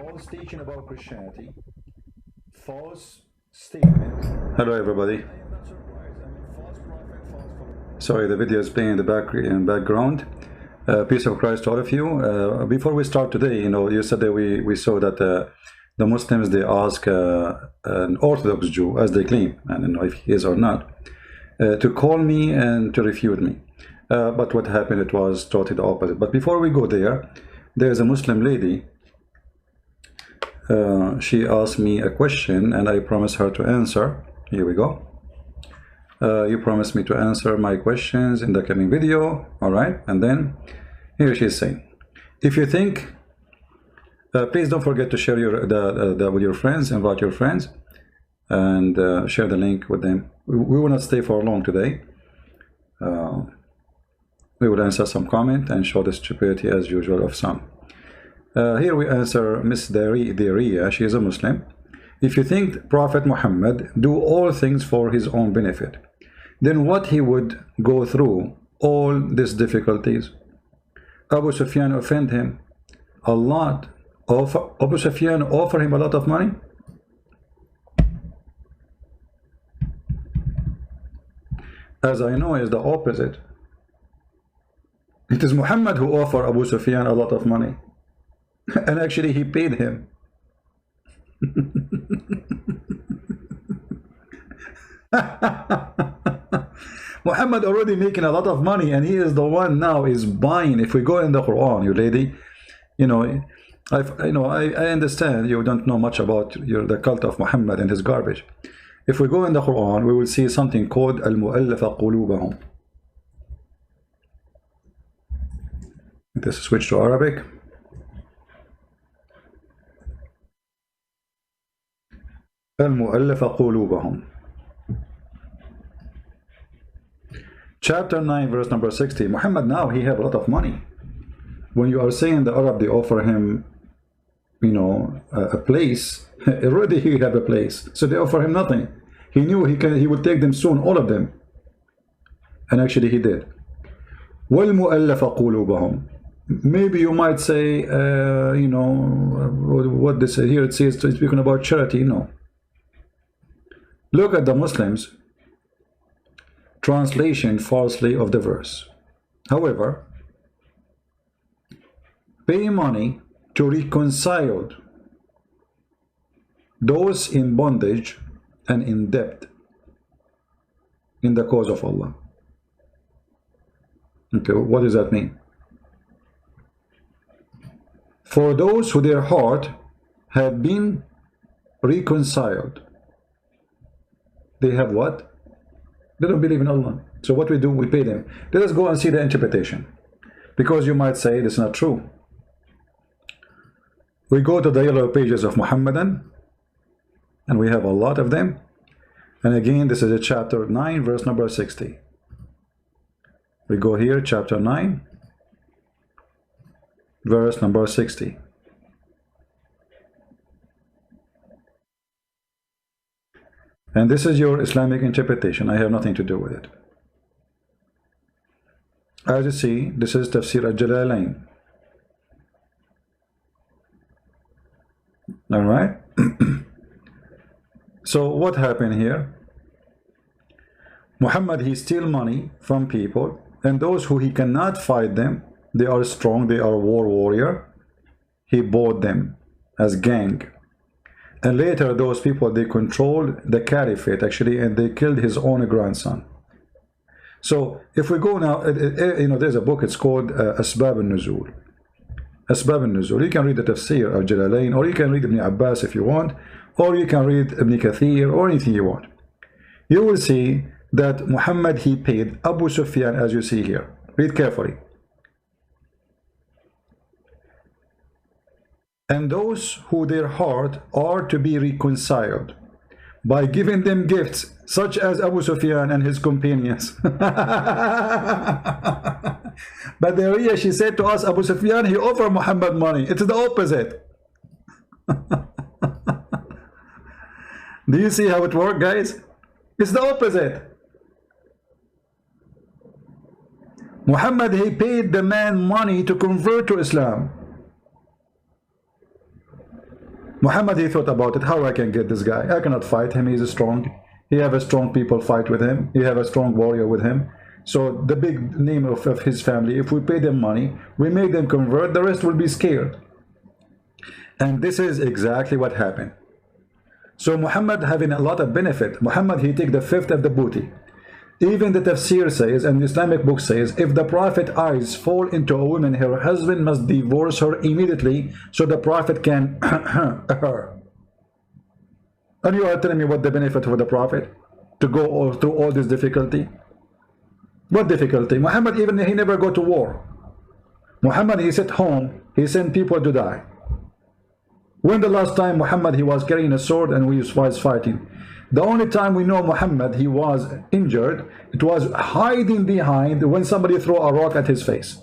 false teaching about Christianity, false statement. Hello, everybody. I am not surprised. I mean, false prophet, false follower. Sorry, the video is playing in the background. Peace of Christ to all of you. Before we start today, yesterday we saw that the Muslims, they ask an Orthodox Jew, as they claim, and I don't know if he is or not, to call me and to refute me. But what happened, it was totally the opposite. But before we go there, there's a Muslim lady. She asked me a question and I promised her to answer. Here we go. You promised me to answer my questions in the coming video. All right. And then here she's saying, if you think, please don't forget to share with your friends, invite your friends, and share the link with them. We will not stay for long today. We will answer some comment and show the stupidity as usual of some. Here we answer Miss Daria. She is a Muslim. If you think Prophet Muhammad do all things for his own benefit, then what he would go through all these difficulties? Abu Sufyan offend him a lot. Abu Sufyan offer him a lot of money. As I know, is the opposite. It is Muhammad who offered Abu Sufyan a lot of money. And actually he paid him. Muhammad already making a lot of money, and he is the one now is buying. If we go in the Quran, you lady, I understand you don't know much about the cult of Muhammad and his garbage. If we go in the Quran, we will see something called al-mu'allafa qulubahum. Let's switch to Arabic. Al-mu'allafa qulubahum. Chapter 9, verse number 60. Muhammad now, he have a lot of money. When you are saying the Arab, they offer him, a place, already he have a place. So they offer him nothing. He knew he would take them soon, all of them. And actually he did. وَالْمُؤَلَّفَ قُلُوبَهُمْ. Maybe you might say, what they say here, it says, speaking about charity. No. Look at the Muslims' translation falsely of the verse. However, pay money to reconcile those in bondage and in debt in the cause of Allah. Okay, what does that mean? For those who their heart have been reconciled, they have what? They don't believe in Allah. So what we do, we pay them. Let us go and see the interpretation, because you might say this is not true. We go to the yellow pages of Muhammadan, and we have a lot of them. And again, this is a chapter 9, verse number 60. We go here, chapter 9, verse number 60. And this is your Islamic interpretation. I have nothing to do with it. As you see, this is Tafsir al-Jalalain. All right. So what happened here? Muhammad, he steal money from people, and those who he cannot fight them, they are strong, they are a warrior. He bought them as gang. And later those people, they controlled the caliphate actually, and they killed his own grandson. So if we go now, there's a book, it's called Asbab al-Nuzul. Asbab al-Nuzul. You can read the Tafsir of Jalalain, or you can read Ibn Abbas if you want, or you can read Ibn Kathir, or anything you want. You will see that Muhammad, he paid Abu Sufyan, as you see here. Read carefully. And those who their heart are to be reconciled by giving them gifts, such as Abu Sufyan and his companions. But the Riyah, she said to us, Abu Sufyan, he offered Muhammad money. It's the opposite. Do you see how it works, guys? It's the opposite. Muhammad, he paid the man money to convert to Islam. Muhammad, he thought about it. How I can get this guy? I cannot fight him. He's strong. He have a strong people fight with him. He have a strong warrior with him. So the big name of his family, if we pay them money, we make them convert, the rest will be scared. And this is exactly what happened. So Muhammad having a lot of benefit. Muhammad, he take the fifth of the booty. Even the tafsir says, and the Islamic book says, if the prophet eyes fall into a woman, her husband must divorce her immediately so the prophet can her. And you are telling me what the benefit for the prophet to go through all this difficulty? What difficulty? Muhammad, even he never go to war. Muhammad, he sat home, he sent people to die. When the last time Muhammad, he was carrying a sword and we was fighting? The only time we know Muhammad, he was injured, it was hiding behind when somebody threw a rock at his face.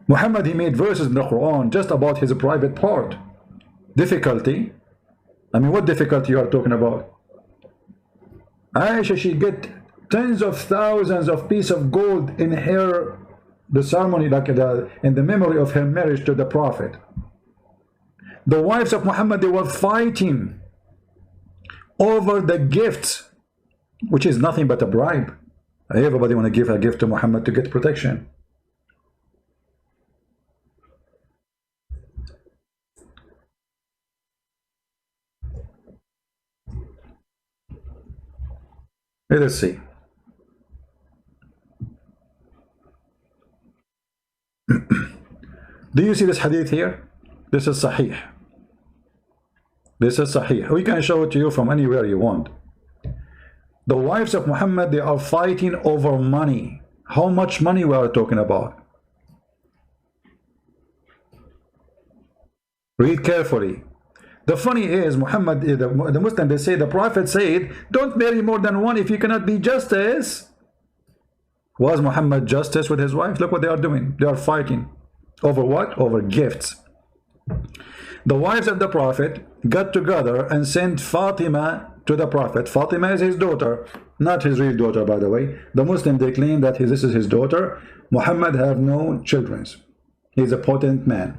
Muhammad, he made verses in the Quran just about his private part. Difficulty? I mean, what difficulty you are talking about? Aisha, she get tens of thousands of pieces of gold in her, the ceremony, like in the memory of her marriage to the Prophet. The wives of Muhammad, they were fighting over the gifts, which is nothing but a bribe. Everybody want to give a gift to Muhammad to get protection. Let us see. Do you see this hadith here? This is Sahih. This is Sahih. We can show it to you from anywhere you want. The wives of Muhammad, they are fighting over money. How much money we are talking about? Read carefully. The funny is, Muhammad, the Muslim, they say the Prophet said, don't marry more than one if you cannot be justice. Was Muhammad justice with his wives? Look what they are doing. They are fighting. Over what? Over gifts. The wives of the Prophet got together and sent Fatima to the Prophet. Fatima is his daughter, not his real daughter, by the way. The Muslim, they claim that this is his daughter. Muhammad have no children. He's a potent man.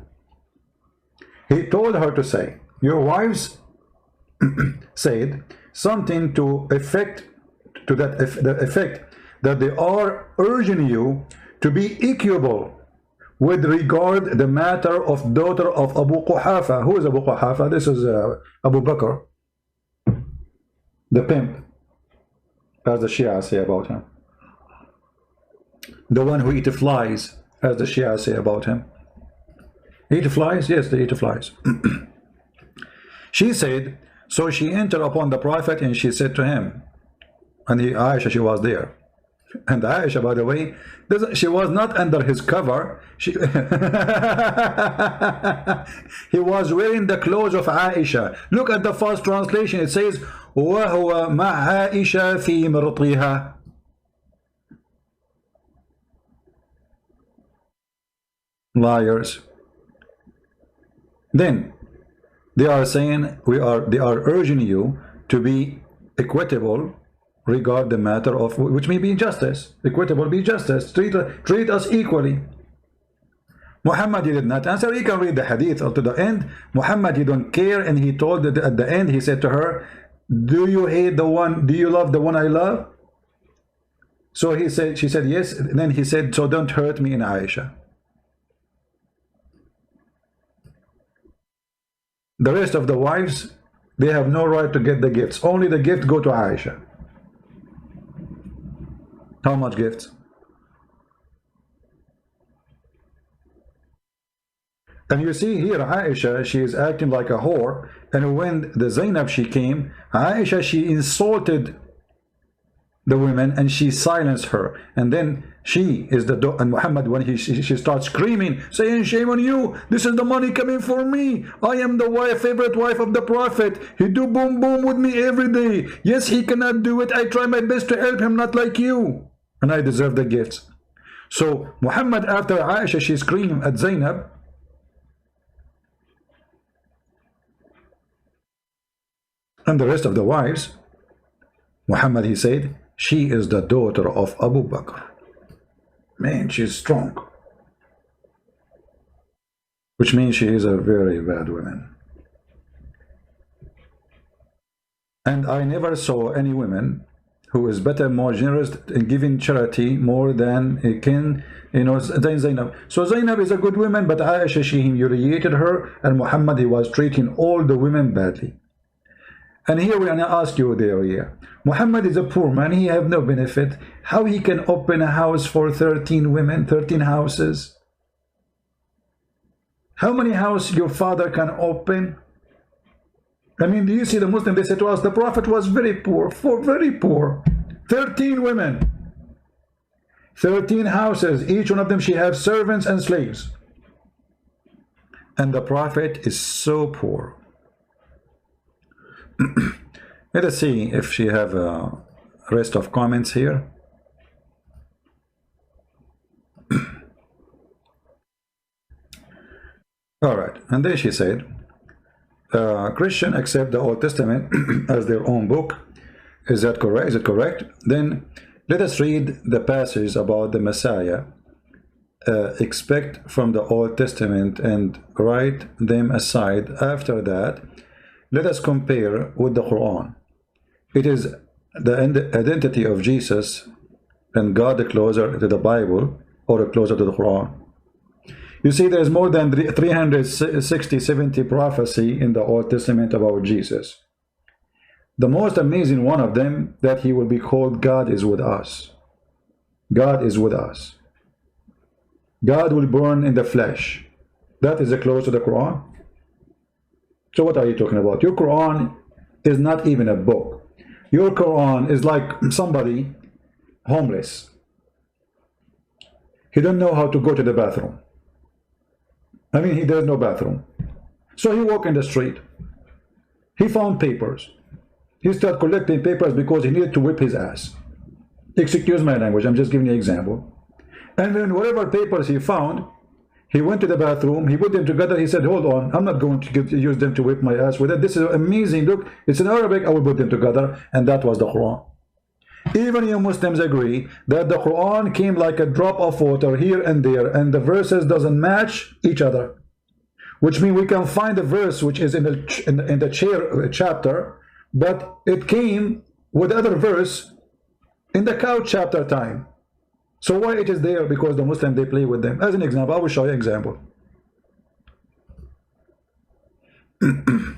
He told her to say, your wives said something to effect, to that the effect that they are urging you to be equable with regard the matter of daughter of Abu Quhafa. Who is Abu Quhafa? This is Abu Bakr, the pimp, as the Shia say about him. The one who eat flies, as the Shia say about him. Eat flies? Yes, they eat flies. She said, so she entered upon the Prophet and she said to him, and Aisha, she was there. And Aisha, by the way, she was not under his cover. He was wearing the clothes of Aisha. Look at the first translation. It says, وَهُوَ مَعْ عَائِشَ فِي مِرْطِهَا. Liars. Then they are saying they are urging you to be equitable regard the matter of, which may be justice. Equitable be justice. Treat us equally. Muhammad, he did not answer. You can read the hadith up to the end. Muhammad, he don't care, and he told that at the end, he said to her, do you hate the one, do you love the one I love? So she said yes. And then he said, so don't hurt me in Aisha. The rest of the wives, they have no right to get the gifts. Only the gift go to Aisha. How much gifts? And you see here Aisha, she is acting like a whore. And when the Zainab, she came, Aisha, she insulted the women and she silenced her. And then she is the and Muhammad, when she starts screaming, saying, shame on you, this is the money coming for me, I am the favorite wife of the Prophet, he do boom boom with me every day, yes, he cannot do it, I try my best to help him, not like you, and I deserve the gifts. So Muhammad, after Aisha, she screamed at Zainab, and the rest of the wives, Muhammad, he said, she is the daughter of Abu Bakr. Man, she's strong. Which means she is a very bad woman. And I never saw any woman who is better, more generous in giving charity more than it can, than Zainab. So Zainab is a good woman, but Aisha, she humiliated her, and Muhammad, he was treating all the women badly. And here we are going to ask you there here. Muhammad is a poor man, he have no benefit. How he can open a house for 13 women, 13 houses? How many houses your father can open? I mean, do you see the Muslim, they said to us, the Prophet was very poor, very poor. 13 women. 13 houses, each one of them she has servants and slaves. And the Prophet is so poor. Let us see if she have a rest of comments here. All right, and then she said, Christian accept the Old Testament as their own book. Is that correct? Is it correct? Then let us read the passage about the Messiah. Expect from the Old Testament and write them aside. After that, let us compare with the Quran. It is the identity of Jesus and God closer to the Bible or closer to the Quran. You see, there's more than 360-70 prophecy in the Old Testament about Jesus. The most amazing one of them, that he will be called God is with us. God is with us. God will burn in the flesh. That is close to the Quran. So what are you talking about? Your Quran is not even a book. Your Quran is like somebody homeless. He don't know how to go to the bathroom. I mean, there's no bathroom. So he walked in the street. He found papers. He started collecting papers because he needed to whip his ass. Excuse my language, I'm just giving you an example. And then whatever papers he found, he went to the bathroom, he put them together, he said, hold on, I'm not going to use them to whip my ass with it. This is amazing, look, it's in Arabic, I will put them together. And that was the Quran. Even you Muslims agree that the Quran came like a drop of water here and there, and the verses doesn't match each other. Which means we can find a verse which is in the chapter, but it came with other verse in the couch chapter time. So why it is there? Because the Muslims, they play with them. As an example, I will show you an example. You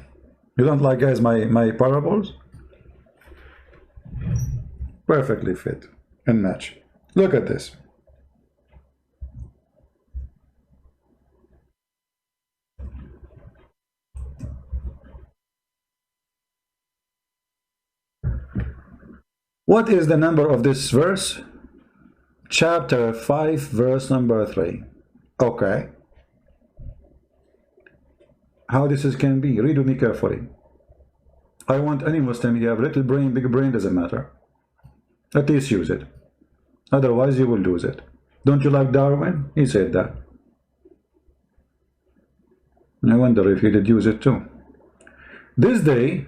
don't like, guys, my parables? Perfectly fit and match. Look at this. What is the number of this verse? Chapter 5, verse number 3. Okay. How this can be? Read with me carefully. I want any Muslim, you have little brain, big brain, doesn't matter. At least use it. Otherwise you will lose it. Don't you like Darwin? He said that. I wonder if he did use it too. This day,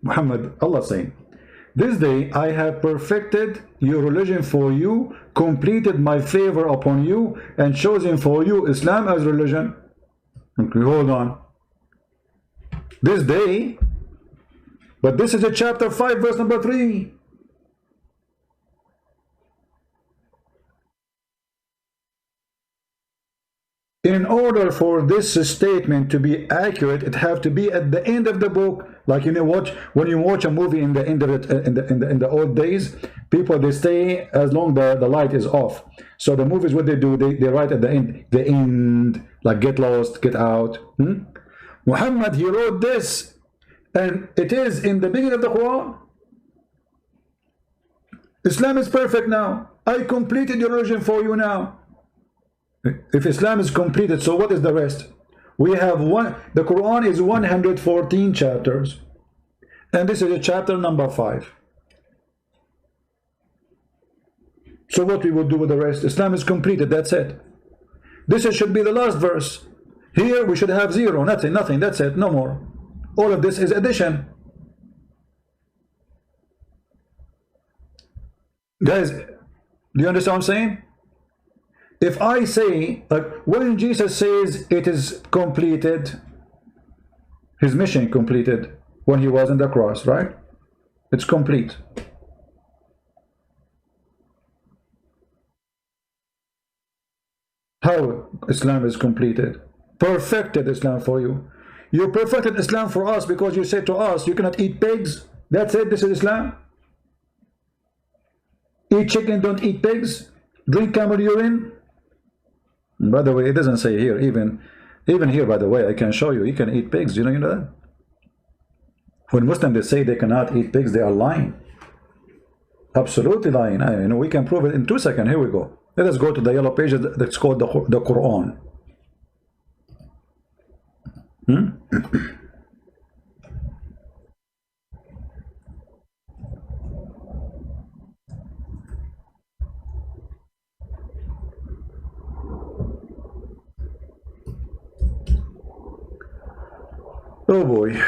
Muhammad, Allah saying, this day I have perfected your religion for you, completed my favor upon you, and chosen for you Islam as religion. Okay, hold on. This day, but this is a chapter 5, verse number 3. In order for this statement to be accurate, it have to be at the end of the book. Like, you know, when you watch a movie in the end of it, in the old days, people, they stay as long the light is off. So the movies, what they do, they write at the end, like get lost, get out. Muhammad, he wrote this, and it is in the beginning of the Quran. Islam is perfect now. I completed your religion for you now. If Islam is completed, so what is the rest? We have the Quran is 114 chapters, and this is a chapter number 5. So what we will do with the rest? Islam is completed, that's it. This should be the last verse. Here we should have 0, nothing, that's it, no more. All of this is addition. Guys, do you understand what I'm saying? If I say, like, when Jesus says it is completed, his mission completed when he was on the cross, right? It's complete. How Islam is completed? Perfected Islam for you. You perfected Islam for us because you said to us, you cannot eat pigs. That's it, this is Islam. Eat chicken, don't eat pigs. Drink camel urine. By the way, it doesn't say here, even here, by the way, I can show you, you can eat pigs. You know that? When Muslims they say they cannot eat pigs, they are lying. Absolutely lying. You know, we can prove it in 2 seconds. Here we go. Let us go to the yellow page that's called the Quran. Oh boy.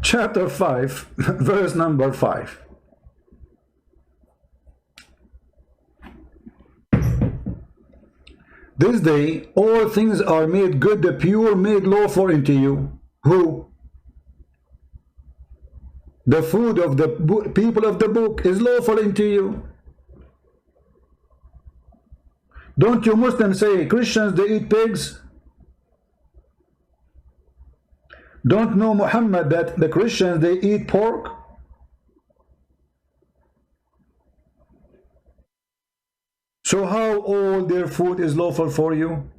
Chapter 5, verse number 5. This day all things are made good, the pure made lawful unto you. Who? The food of the people of the book is lawful unto you. Don't you Muslims say Christians they eat pigs? Don't know Muhammad that the Christians they eat pork? So how all their food is lawful for you?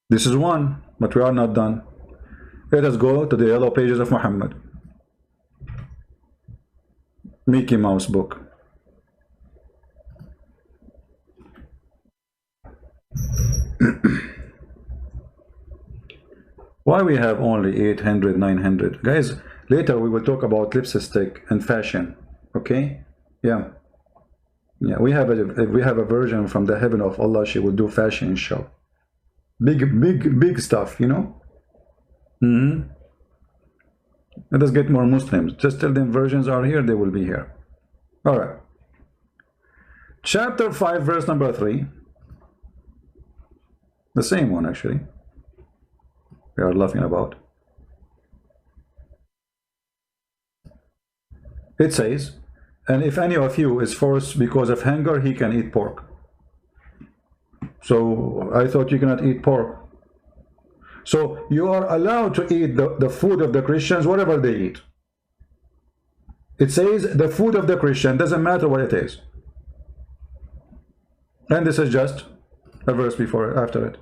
This is one, but we are not done. Let us go to the yellow pages of Muhammad. Mickey Mouse book. Why we have only 800, 900? Guys, later we will talk about lipstick and fashion. Okay? Yeah. Yeah, we have a version from the heaven of Allah. She will do fashion show. Big stuff, you know? Let us get more Muslims. Just tell them versions are here, they will be here. All right. Chapter 5, verse number 3. The same one, actually. We are laughing about. It says, and if any of you is forced because of hunger, he can eat pork. So I thought you cannot eat pork. So you are allowed to eat the food of the Christians, whatever they eat. It says the food of the Christian, doesn't matter what it is. And this is just a verse before it, after it.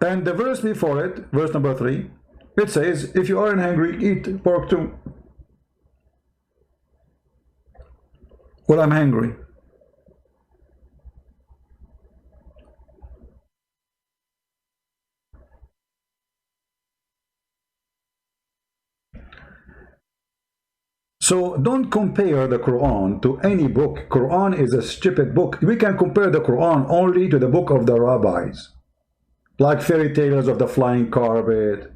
And the verse before it, verse number 3, it says, if you aren't hungry, eat pork too. Well, I'm hungry. So don't compare the Quran to any book. Quran is a stupid book. We can compare the Quran only to the book of the rabbis. Like fairy tales of the flying carpet,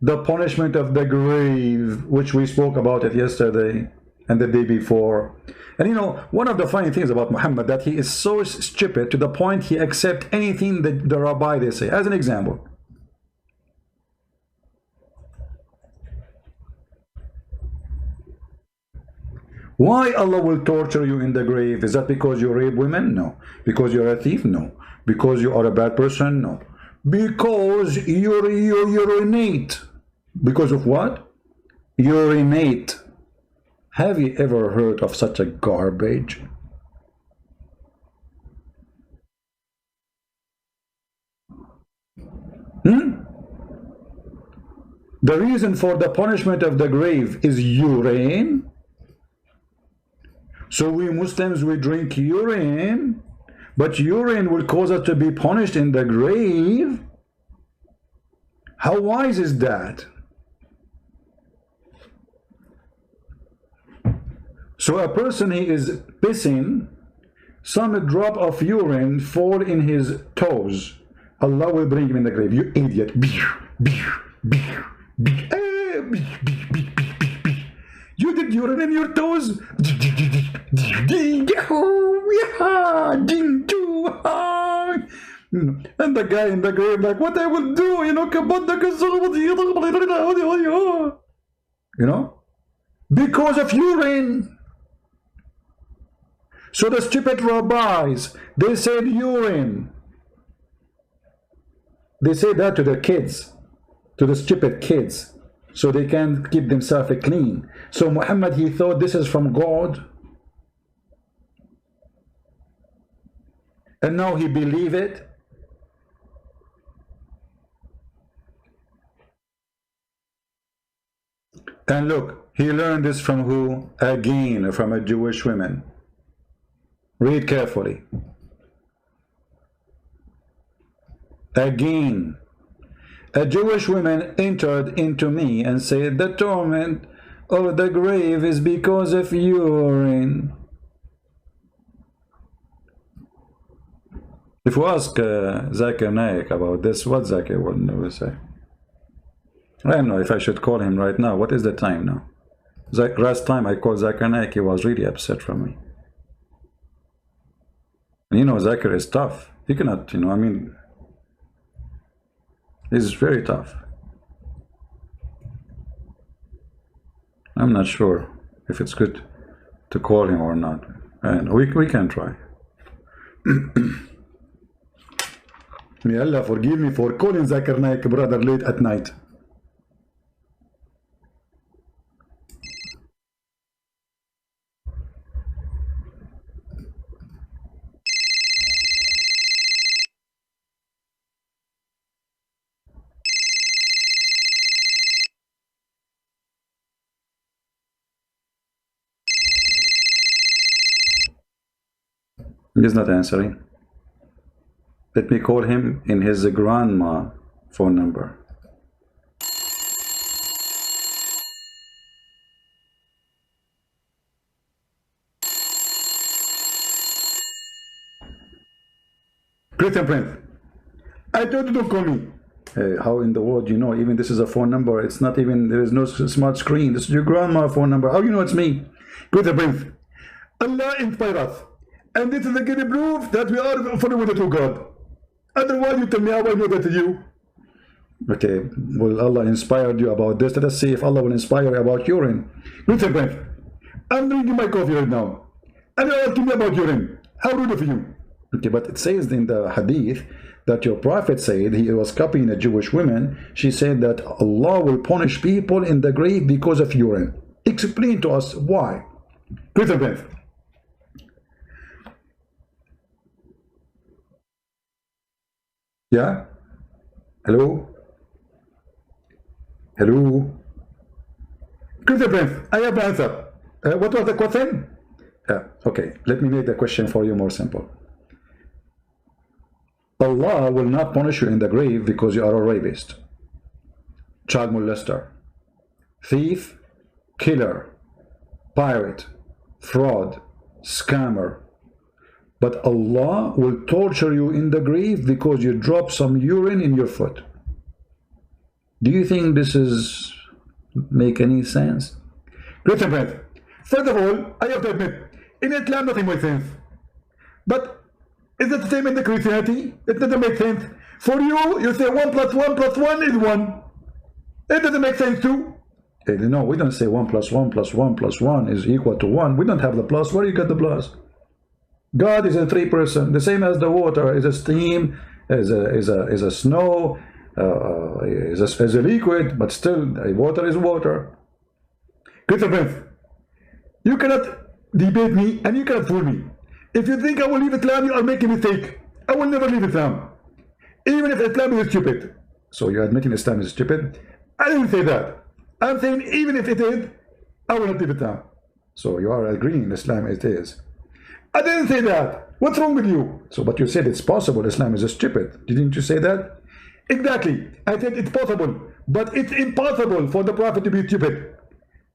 the punishment of the grave, which we spoke about it yesterday and the day before. And you know, one of the funny things about Muhammad, that he is so stupid to the point he accepts anything that the rabbi they say. As an example, why Allah will torture you in the grave? Is that because you rape women? No. Because you're a thief? No. Because you are a bad person? No. Because you urinate. Because of what? Urinate. Have you ever heard of such a garbage? The reason for the punishment of the grave is urine. So we Muslims, we drink urine, but urine will cause us to be punished in the grave. How wise is that? So a person, he is pissing, some drop of urine fall in his toes. Allah will bring him in the grave. You idiot. You did urine in your toes. And the guy in the grave like, what I will do, you know, because of urine. So the stupid rabbis, they said urine. They say that to the kids, to the stupid kids, so they can keep themselves clean. So Muhammad, he thought this is from God, and now he believe it. And look, he learned this from who? Again, from a Jewish woman. Read carefully. Again, a Jewish woman entered into me and said, the torment of the grave is because of urine. If we ask Zakir Naik about this, what Zakir will never say? I don't know if I should call him right now. What is the time now? Last time I called Zakir Naik, he was really upset from me. You know, Zakir is tough. He cannot, you know, I mean, he's very tough. I'm not sure if it's good to call him or not. And we can try. May Allah forgive me for calling Zakir Naik brother late at night. He's not answering. Let me call him in his grandma phone number. Christian Prince, I told you don't call me. How in the world you know? Even this is a phone number. It's not even, there is no smart screen. This is your grandma phone number. How you know it's me? Christian Prince, Allah inspire us. And this is a good proof that we are following the true God. Otherwise, you tell me how I know that to you. Okay, well, Allah inspired you about this. Let us see if Allah will inspire you about urine. Listen, friend, I'm drinking my coffee right now, and you're asking me about urine. How rude of you. Okay, but it says in the hadith that your prophet said, he was copying a Jewish woman. She said that Allah will punish people in the grave because of urine. Explain to us why. Listen, friend. Yeah? Hello? Hello? Christian Prince, I have the answer. What was the question? Okay, let me make the question for you more simple. Allah will not punish you in the grave because you are a rapist, child molester, thief, killer, pirate, fraud, scammer. But Allah will torture you in the grave because you dropped some urine in your foot. Do you think this is make any sense? Christian friends, first of all, I have to admit, in Islam nothing makes sense. But is it the same in the Christianity? It doesn't make sense. For you, you say 1 + 1 + 1 is 1. It doesn't make sense too. No, we don't say 1 + 1 + 1 + 1 is equal to 1. We don't have the plus. Where do you get the plus? God is a three-person, the same as the water is a steam, is a snow, is a liquid, but still water is water. Christian friends, you cannot debate me and you cannot fool me. If you think I will leave Islam, you are making a mistake. I will never leave Islam, even if Islam is stupid. So you're admitting Islam is stupid? I didn't say that. I'm saying even if it is, I will not leave Islam. So you are agreeing Islam it is. I didn't say that. What's wrong with you? So, but you said it's possible Islam is stupid. Didn't you say that? Exactly. I said it's possible, but it's impossible for the Prophet to be stupid.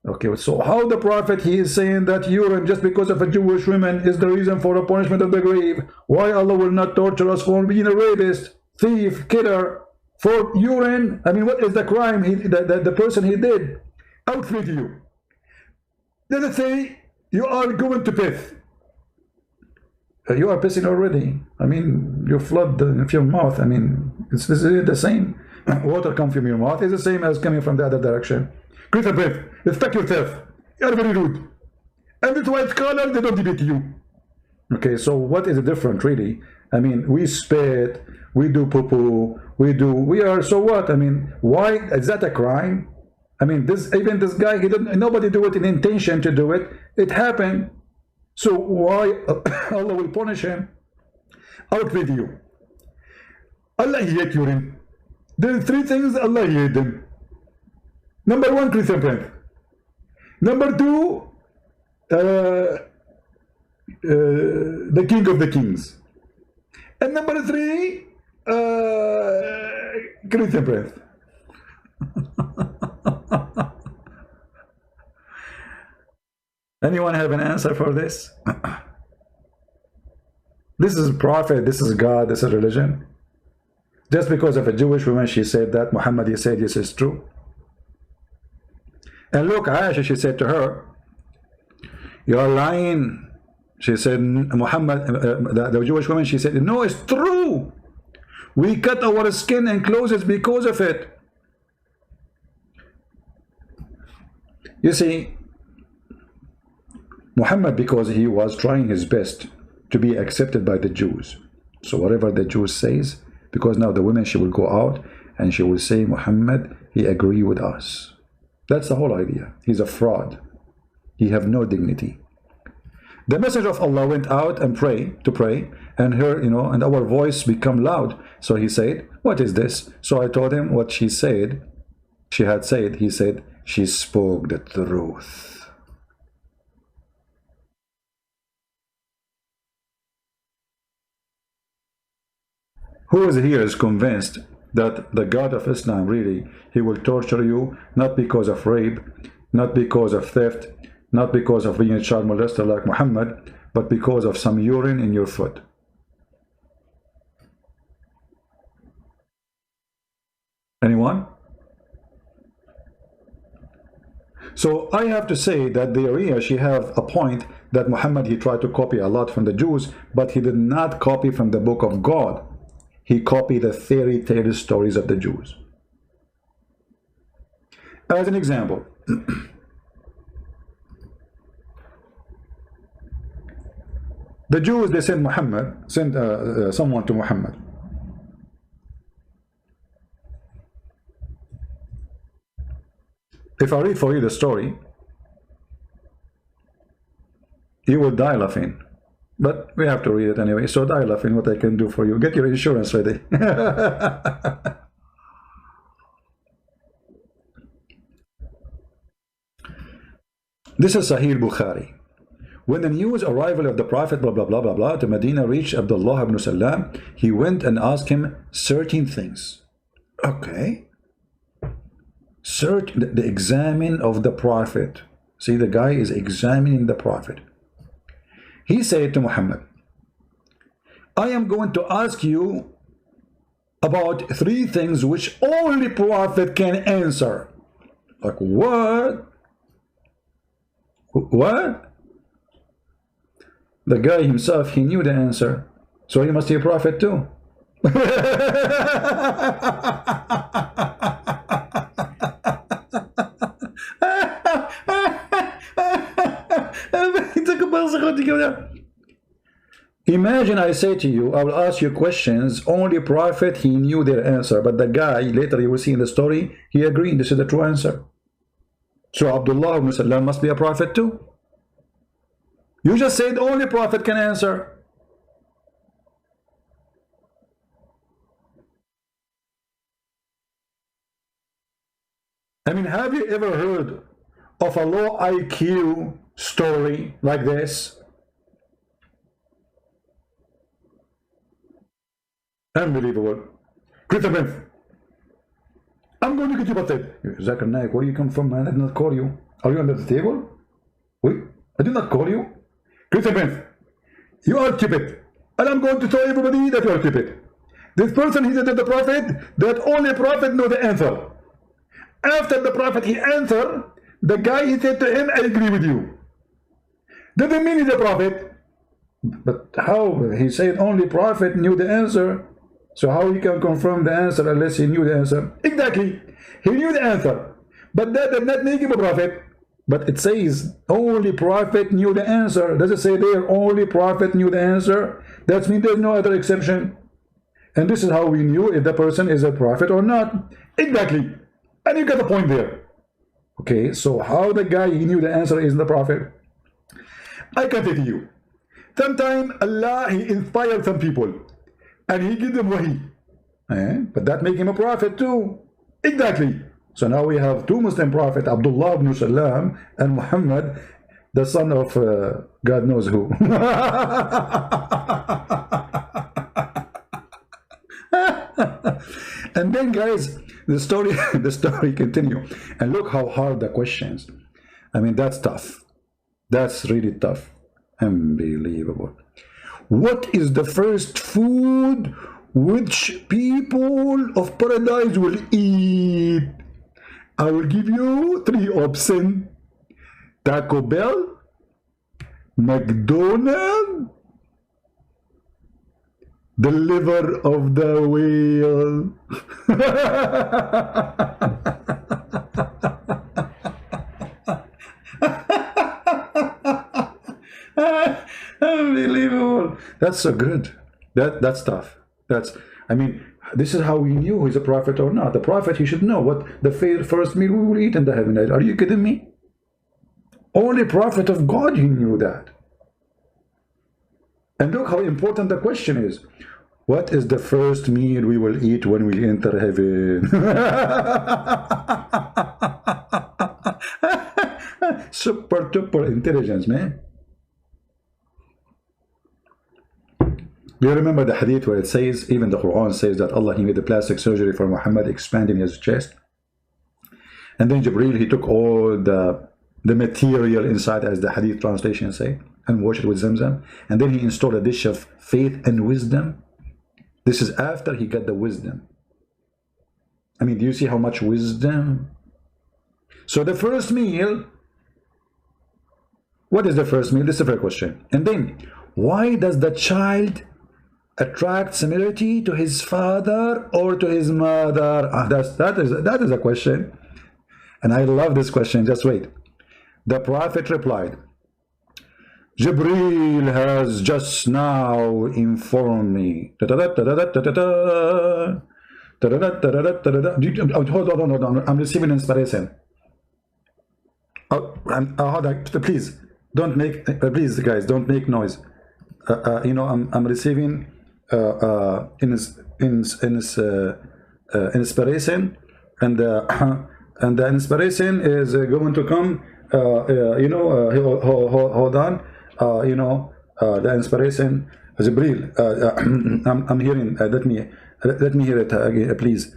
Okay, so how the Prophet, he is saying that urine just because of a Jewish woman is the reason for the punishment of the grave? Why Allah will not torture us for being a rapist, thief, killer, for urine. I mean, what is the crime the person he did? Out with you. Let's say you are going to piss. You are pissing already. I mean, you flood your mouth. I mean, it's the same. Water comes from your mouth. It's the same as coming from the other direction. Quit a breath. Respect yourself. You are very rude. And this white collar, they don't debate you. Okay, so what is the difference really? I mean, we spit, we do poo-poo, we are, so what? I mean, why is that a crime? I mean, even this guy, nobody do it in intention to do it. It happened. So why Allah will punish him? Out with you. Allah hate urine. There are three things Allah hate them. Number one, Christian breath. Number two, the king of the kings. And number three, Christian breath. Anyone have an answer for this? This is prophet, this is God, this is religion. Just because of a Jewish woman, she said that, Muhammad, he said this is true. And look, Aisha, she said to her, you're lying. She said, Muhammad, the Jewish woman, she said, no, it's true. We cut our skin and clothes because of it. You see, Muhammad, because he was trying his best to be accepted by the Jews. So whatever the Jews says, because now the women, she will go out and she will say, Muhammad, he agree with us. That's the whole idea. He's a fraud. He have no dignity. The messenger of Allah went out and pray, and her, and our voice become loud. So he said, what is this? So I told him what she said. She had said, he said, she spoke the truth. Who is here is convinced that the God of Islam, really, he will torture you, not because of rape, not because of theft, not because of being a child molester like Muhammad, but because of some urine in your foot. Anyone? So I have to say that the area, she have a point that Muhammad, he tried to copy a lot from the Jews, but he did not copy from the book of God. He copied the fairy tale stories of the Jews. As an example, the Jews, they sent someone to Muhammad. If I read for you the story, you will die laughing. But we have to read it anyway, so die laughing. What I can do for you. Get your insurance ready. This is Sahih Bukhari. When the news arrival of the Prophet blah blah blah blah blah to Medina reached Abdullah ibn Salam, he went and asked him certain things. Okay. The examine of the Prophet. See, the guy is examining the Prophet. He said to Muhammad, I am going to ask you about three things which only Prophet can answer. Like, what? What? The guy himself, he knew the answer. So he must be a prophet too. Imagine I say to you, I will ask you questions, only Prophet, he knew their answer, but the guy, later you will see in the story, he agreed, this is the true answer. So Abdullah ibn Salam must be a prophet too. You just said only Prophet can answer. I mean, have you ever heard of a low IQ story like this? Unbelievable. Christopher, I'm going to get you busted. Zakir Naik, where you come from, man? I did not call you. Are you under the table? Wait, I did not call you. Christopher, you are stupid. And I'm going to tell everybody that you are stupid. This person, he said to the Prophet that only Prophet know the answer. After the Prophet he answered, the guy, he said to him, I agree with you. Doesn't mean he's a Prophet. But how? He said only Prophet knew the answer. So how he can confirm the answer unless he knew the answer? Exactly. He knew the answer. But that did not make him a Prophet. But it says only Prophet knew the answer. Does it say there only Prophet knew the answer? That means there's no other exception. And this is how we knew if the person is a Prophet or not. Exactly. And you get the point there. Okay, so how the guy, he knew the answer isn't the Prophet? I can say to you, sometimes Allah, he inspired some people and he gives them wahi. But that makes him a prophet too. Exactly. So now we have two Muslim prophets, Abdullah ibn Salam and Muhammad, the son of God knows who. And then guys, the story continue. And look how hard the questions. I mean, that's tough. That's really tough. Unbelievable. What is the first food which people of paradise will eat? I will give you three options. Taco Bell, McDonald's, the liver of the whale. Unbelievable. That's so good. That's tough. I mean, this is how we knew he's a prophet or not. The prophet, he should know what the first meal we will eat in the heaven. Are you kidding me? Only prophet of God, he knew that. And look how important the question is. What is the first meal we will eat when we enter heaven? Super duper intelligence, man. Do you remember the hadith where it says, even the Quran says that Allah, he made the plastic surgery for Muhammad, expanding his chest? And then Jibreel, he took all the material inside, as the hadith translation say, and washed it with Zamzam. And then he installed a dish of faith and wisdom. This is after he got the wisdom. I mean, do you see how much wisdom? So the first meal, what is the first meal? This is the first question. And then, why does the child attract similarity to his father or to his mother? That is a question. And I love this question. Just wait. The Prophet replied, Jibreel has just now informed me. Hold on. I'm receiving inspiration. Please don't make. Please, guys, don't make noise. You know, I'm receiving inspiration, and the inspiration is going to come. You know, hold on. You know, the inspiration, Jibreel. I'm hearing. Let me hear it again, please.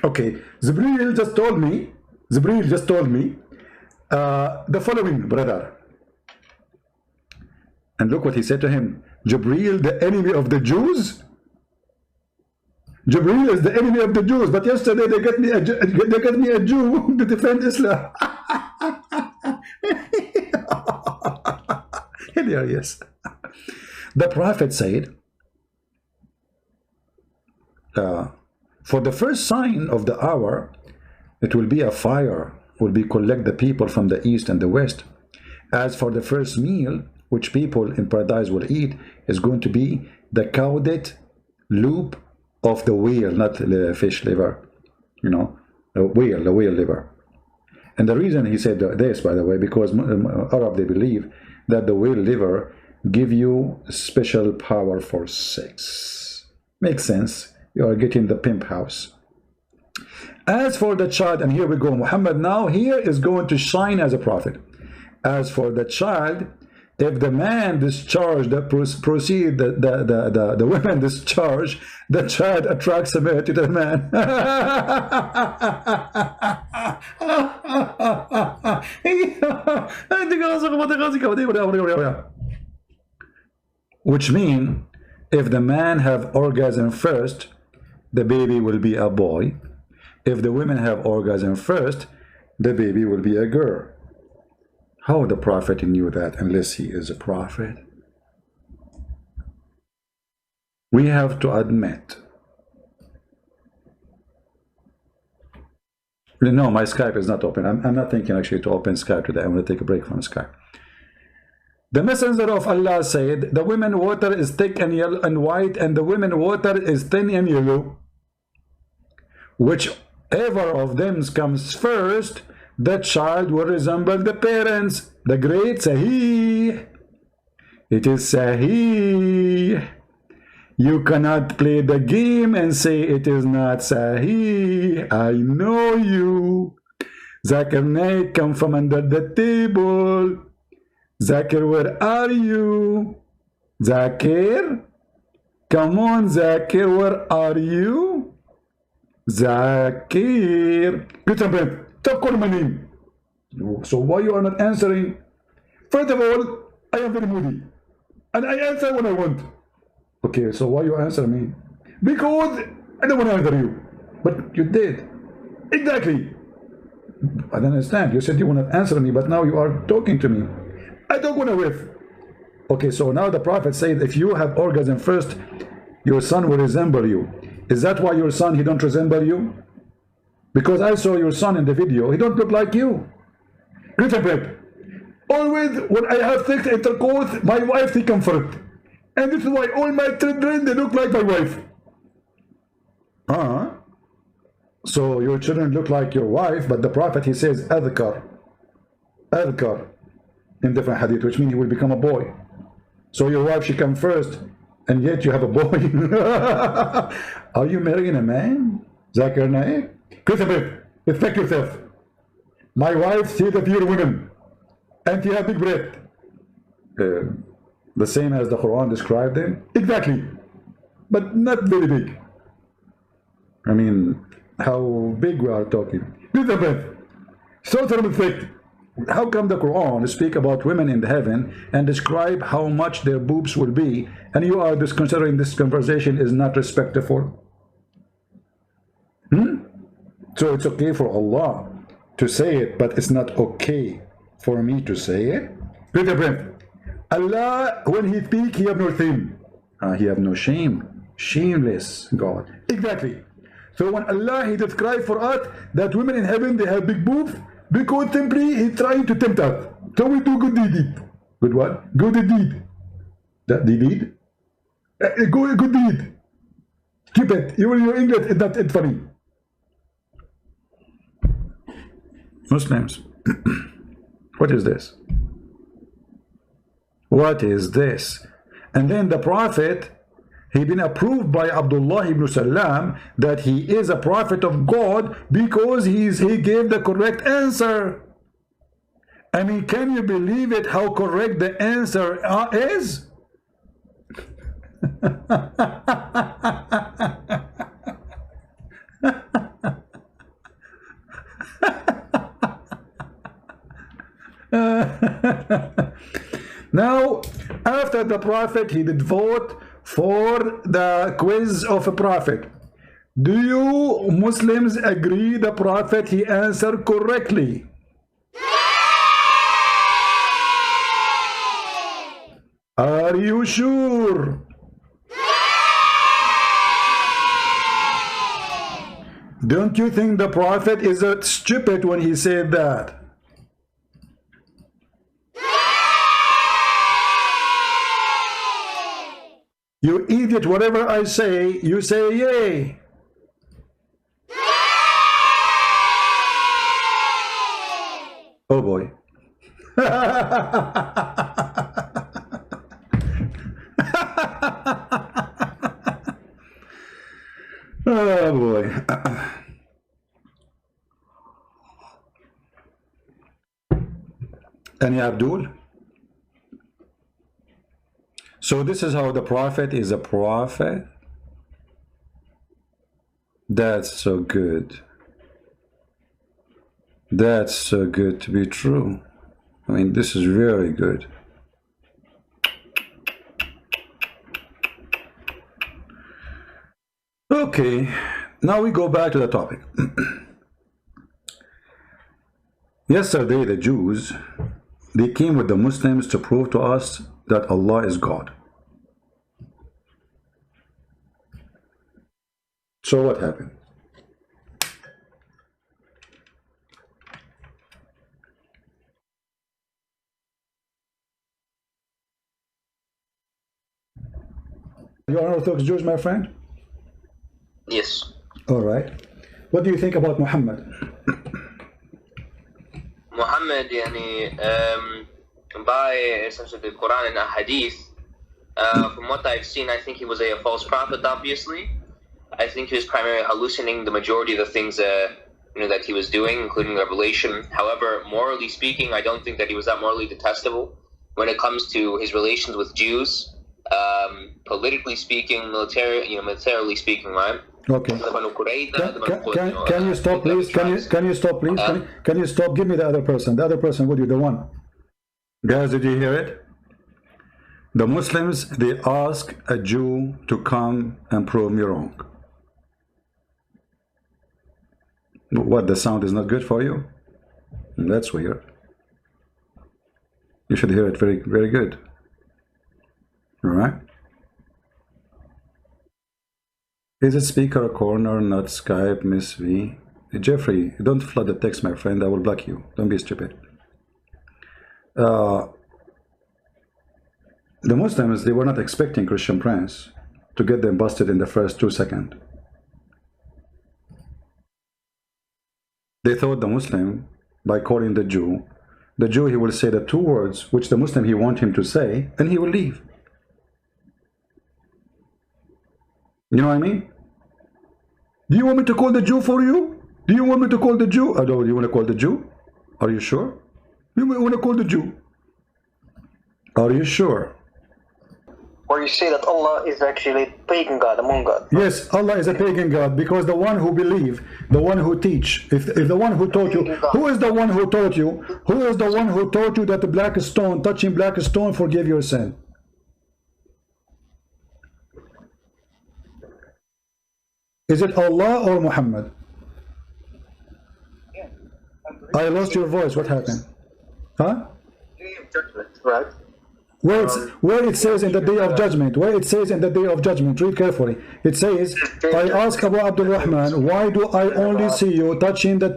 Okay, Jibreel just told me the following, brother. And look what he said to him. Jibreel, the enemy of the Jews? Jibreel is the enemy of the Jews, but yesterday they got me a Jew to defend Islam. Hilarious. The Prophet said, for the first sign of the hour, it will be a fire, will be collect the people from the east and the west. As for the first meal, which people in paradise will eat, is going to be the caudate loop of the whale, not the fish liver, you know, the whale liver. And the reason he said this, by the way, because Arab, they believe that the whale liver give you special power for sex. Makes sense. You are getting the pimp house. As for the child, and here we go, Muhammad now here is going to shine as a prophet. As for the child, If the man discharge proceed, the woman discharge, the child attracts to the man. Which mean, if the man have orgasm first, the baby will be a boy. If the women have orgasm first, the baby will be a girl. How the prophet knew that unless he is a prophet? We have to admit. No, my Skype is not open. I'm not thinking actually to open Skype today. I'm going to take a break from Skype. The messenger of Allah said, the women water is thick and yellow and white, and the women water is thin and yellow. Whichever of them comes first, the child will resemble the parents. The great Sahih. It is Sahih. You cannot play the game and say it is not Sahih. I know you. Zakir Naik come from under the table. Zakir, where are you? Zakir? Come on, Zakir, where are you? Zakir. Stop calling my name. So why you are not answering? First of all, I am very moody. And I answer when I want. Okay, so why you answer me? Because I don't want to answer you. But you did. Exactly. I don't understand. You said you want to answer me, but now you are talking to me. I don't want to whiff. Okay, so now the Prophet said, if you have orgasm first, your son will resemble you. Is that why your son, he don't resemble you? Because I saw your son in the video. He don't look like you. Always when I have sex intercourse, my wife take comfort. And this is why all my children, they look like my wife. So your children look like your wife, but the Prophet, he says, adhkar. Adhkar. In different hadith, which means he will become a boy. So your wife, she come first, and yet you have a boy. Are you marrying a man? Zakir Naik? Christopher, respect yourself. My wife, she's a pure woman, and she has big breath. The same as the Quran described them? Exactly. But not very big. I mean, how big we are talking. Christopher, so respect. How come the Quran speak about women in the heaven and describe how much their boobs will be, and you are just considering this conversation is not respectful? So it's okay for Allah to say it, but it's not okay for me to say it? Allah, when he speak, he have no shame. He have no shame. Shameless God. Exactly. So when Allah, he described for us that women in heaven, they have big boobs, because simply he's trying to tempt us. So we do good deed. Good what? Good deed. That deed? Good deed. Keep it. Your English is not funny. Muslims. What is this? What is this? And then the Prophet, he been approved by Abdullah ibn Salam that he is a prophet of God because he gave the correct answer. I mean, can you believe it, how correct the answer is? Now, after the Prophet, he did vote for the quiz of a prophet. Do you Muslims agree the Prophet, he answered correctly? Are you sure? Don't you think the Prophet is stupid when he said that? You idiot, whatever I say, you say yay. Oh boy. Oh boy. Any Abdul? So this is how the prophet is a prophet. That's so good. That's so good to be true. I mean, this is very good. Okay, now we go back to the topic. Yesterday, the Jews, they came with the Muslims to prove to us that Allah is God. So what happened? You are Orthodox Jews, my friend? Yes. All right. What do you think about Muhammad? Muhammad, by essentially the Quran and Hadith, from what I've seen, I think he was a false prophet, obviously. I think he was primarily hallucinating the majority of the things that he was doing, including revelation. However, morally speaking, I don't think that he was that morally detestable when it comes to his relations with Jews. Politically speaking, militarily speaking, right? Okay. Can you stop, please? Can you stop, please? Can you stop? Give me the other person. The other person would be the one. Guys, did you hear it? The Muslims, they ask a Jew to come and prove me wrong. What, the sound is not good for you? That's weird. You should hear it very, very good. All right. Is it speaker corner, not Skype, Miss V? Jeffrey, don't flood the text, my friend. I will block you. Don't be stupid. The Muslims, they were not expecting Christian Prince to get them busted in the first 2 seconds. They thought the Muslim, by calling the Jew, he will say the 2 words which the Muslim he want him to say, and he will leave. You know what I mean? Do you want me to call the Jew for you? Do you want me to call the Jew? Oh, no, you want to call the Jew? Are you sure? You want to call the Jew? Are you sure? Or you say that Allah is actually pagan God among God. Yes, Allah is a pagan God, because the one who believe, the one who teach, if the one who taught you, who is the one who taught you? Who is the one who taught you that the black stone, touching black stone, forgive your sin? Is it Allah or Muhammad? I lost your voice. What happened? Huh? Right. Where it says in the day of judgment, read carefully. It says, I asked Abu Abdul Rahman, why do I only see you touching the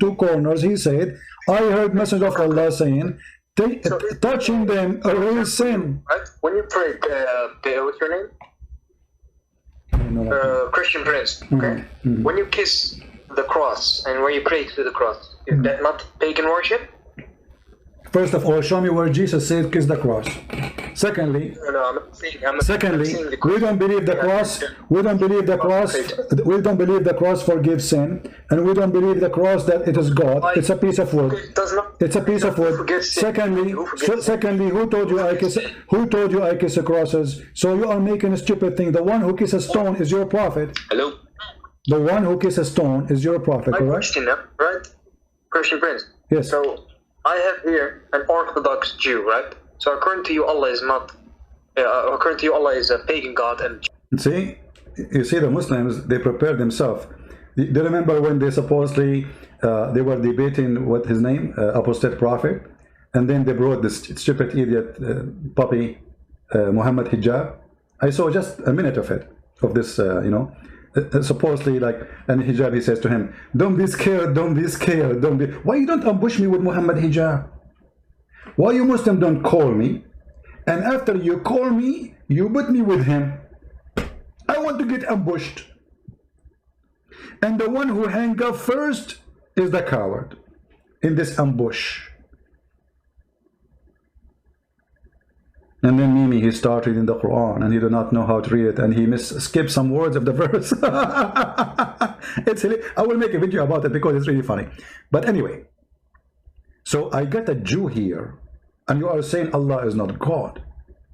two corners? He said, I heard Messenger of Allah saying, touching them erase sin. Right? When you pray, what's your name? Christian Prince. Okay. When you kiss the cross and when you pray to the cross, is that not pagan worship? First of all, show me where Jesus said kiss the cross. Secondly, we don't believe the cross. We don't believe the cross. We don't believe the cross forgives sin, and we don't believe the cross that it is God. It's a piece of wood. It's a piece of wood. Secondly, who told you I kiss? Who told you I kiss the crosses? So you are making a stupid thing. The one who kisses stone is your prophet. Hello. The one who kisses stone is your prophet. My correct? question, right? Christian Prince. Yes. So I have here an orthodox Jew, right? So according to you, Allah is not. According to you, Allah is a pagan God. And see, you see, the Muslims, they prepare themselves. Do you remember when they supposedly they were debating what his name, apostate prophet, and then they brought this stupid idiot puppy Muhammad hijab. I saw just a minute of it, of this, supposedly like, and hijab, he says to him, don't be scared, don't be scared, don't be. Why you don't ambush me with Muhammad hijab? Why you Muslim don't call me, and after you call me, you put me with him? I want to get ambushed. And the one who hang up first is the coward in this ambush. And then Mimi, he started reading the Quran and he do not know how to read it, and he skipped some words of the verse. It's silly. I will make a video about it because it's really funny. But anyway, so I got a Jew here, and you are saying Allah is not God.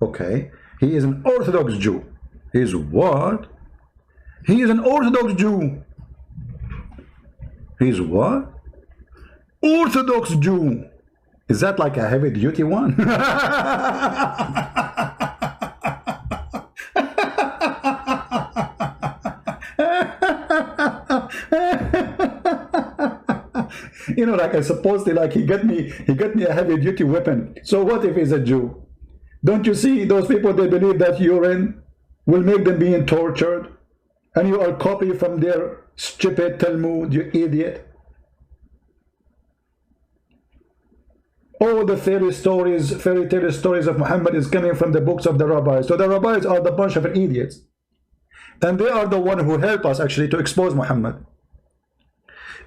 Okay, He is an Orthodox Jew. He is what? He is an Orthodox Jew. He is what? Orthodox Jew. Is that like a heavy duty one? You know, like I supposedly, like he got me a heavy duty weapon. So what if he's a Jew? Don't you see those people, they believe that urine will make them being tortured, and you are copying from their stupid Talmud, you idiot. All the fairy tale stories of Muhammad is coming from the books of the rabbis. So the rabbis are the bunch of idiots, and they are the one who help us actually to expose Muhammad.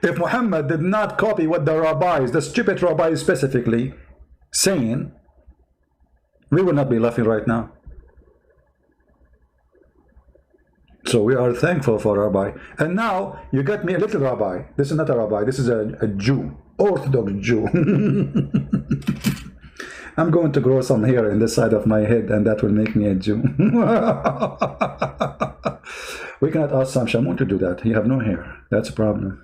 If Muhammad did not copy what the rabbis, the stupid rabbis specifically, saying, we would not be laughing right now. So we are thankful for rabbi. And now you got me a little rabbi. This is not a rabbi, this is a Jew, Orthodox Jew. I'm going to grow some hair in the side of my head, and that will make me a Jew. We cannot ask Sam Shamoun to do that. You have no hair. That's a problem.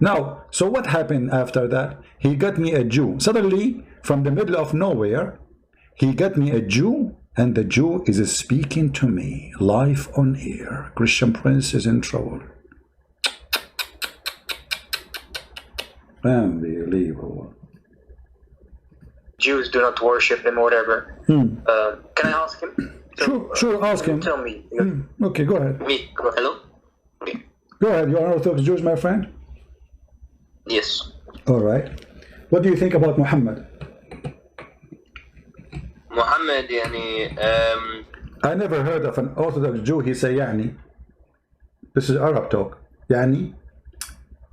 Now, so what happened after that? He got me a Jew. Suddenly, from the middle of nowhere, he got me a Jew, and the Jew is speaking to me live on air. Christian Prince is in trouble. Unbelievable. Jews do not worship him or whatever. Can I ask him? Sure, ask him. Tell me. Okay, go ahead. Me. Hello? Okay. Go ahead. You are Orthodox Jews, my friend? Yes. All right. What do you think about Muhammad? Muhammad, yani, I never heard of an Orthodox Jew, he say يعني. This is Arab talk. يعني.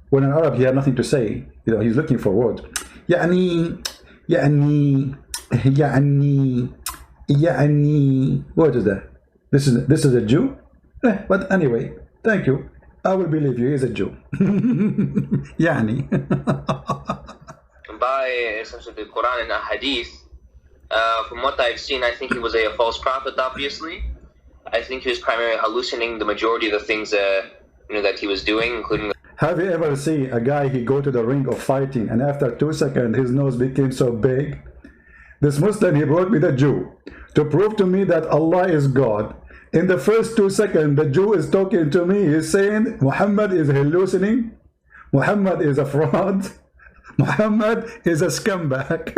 When an Arab, he had nothing to say. You know, he's looking for words. يعني. What is that? This is a Jew? But anyway, thank you. I will believe you. He's a Jew. يعني. By essentially the Quran and a Hadith, from what I've seen, I think he was a false prophet. Obviously, I think he was primarily hallucinating the majority of the things that he was doing, including. Have you ever seen a guy, he go to the ring of fighting, and after 2 seconds his nose became so big? This Muslim, he brought me the Jew to prove to me that Allah is God. In the first 2 seconds, the Jew is talking to me. He's saying Muhammad is hallucinating, Muhammad is a fraud, Muhammad is a scumbag.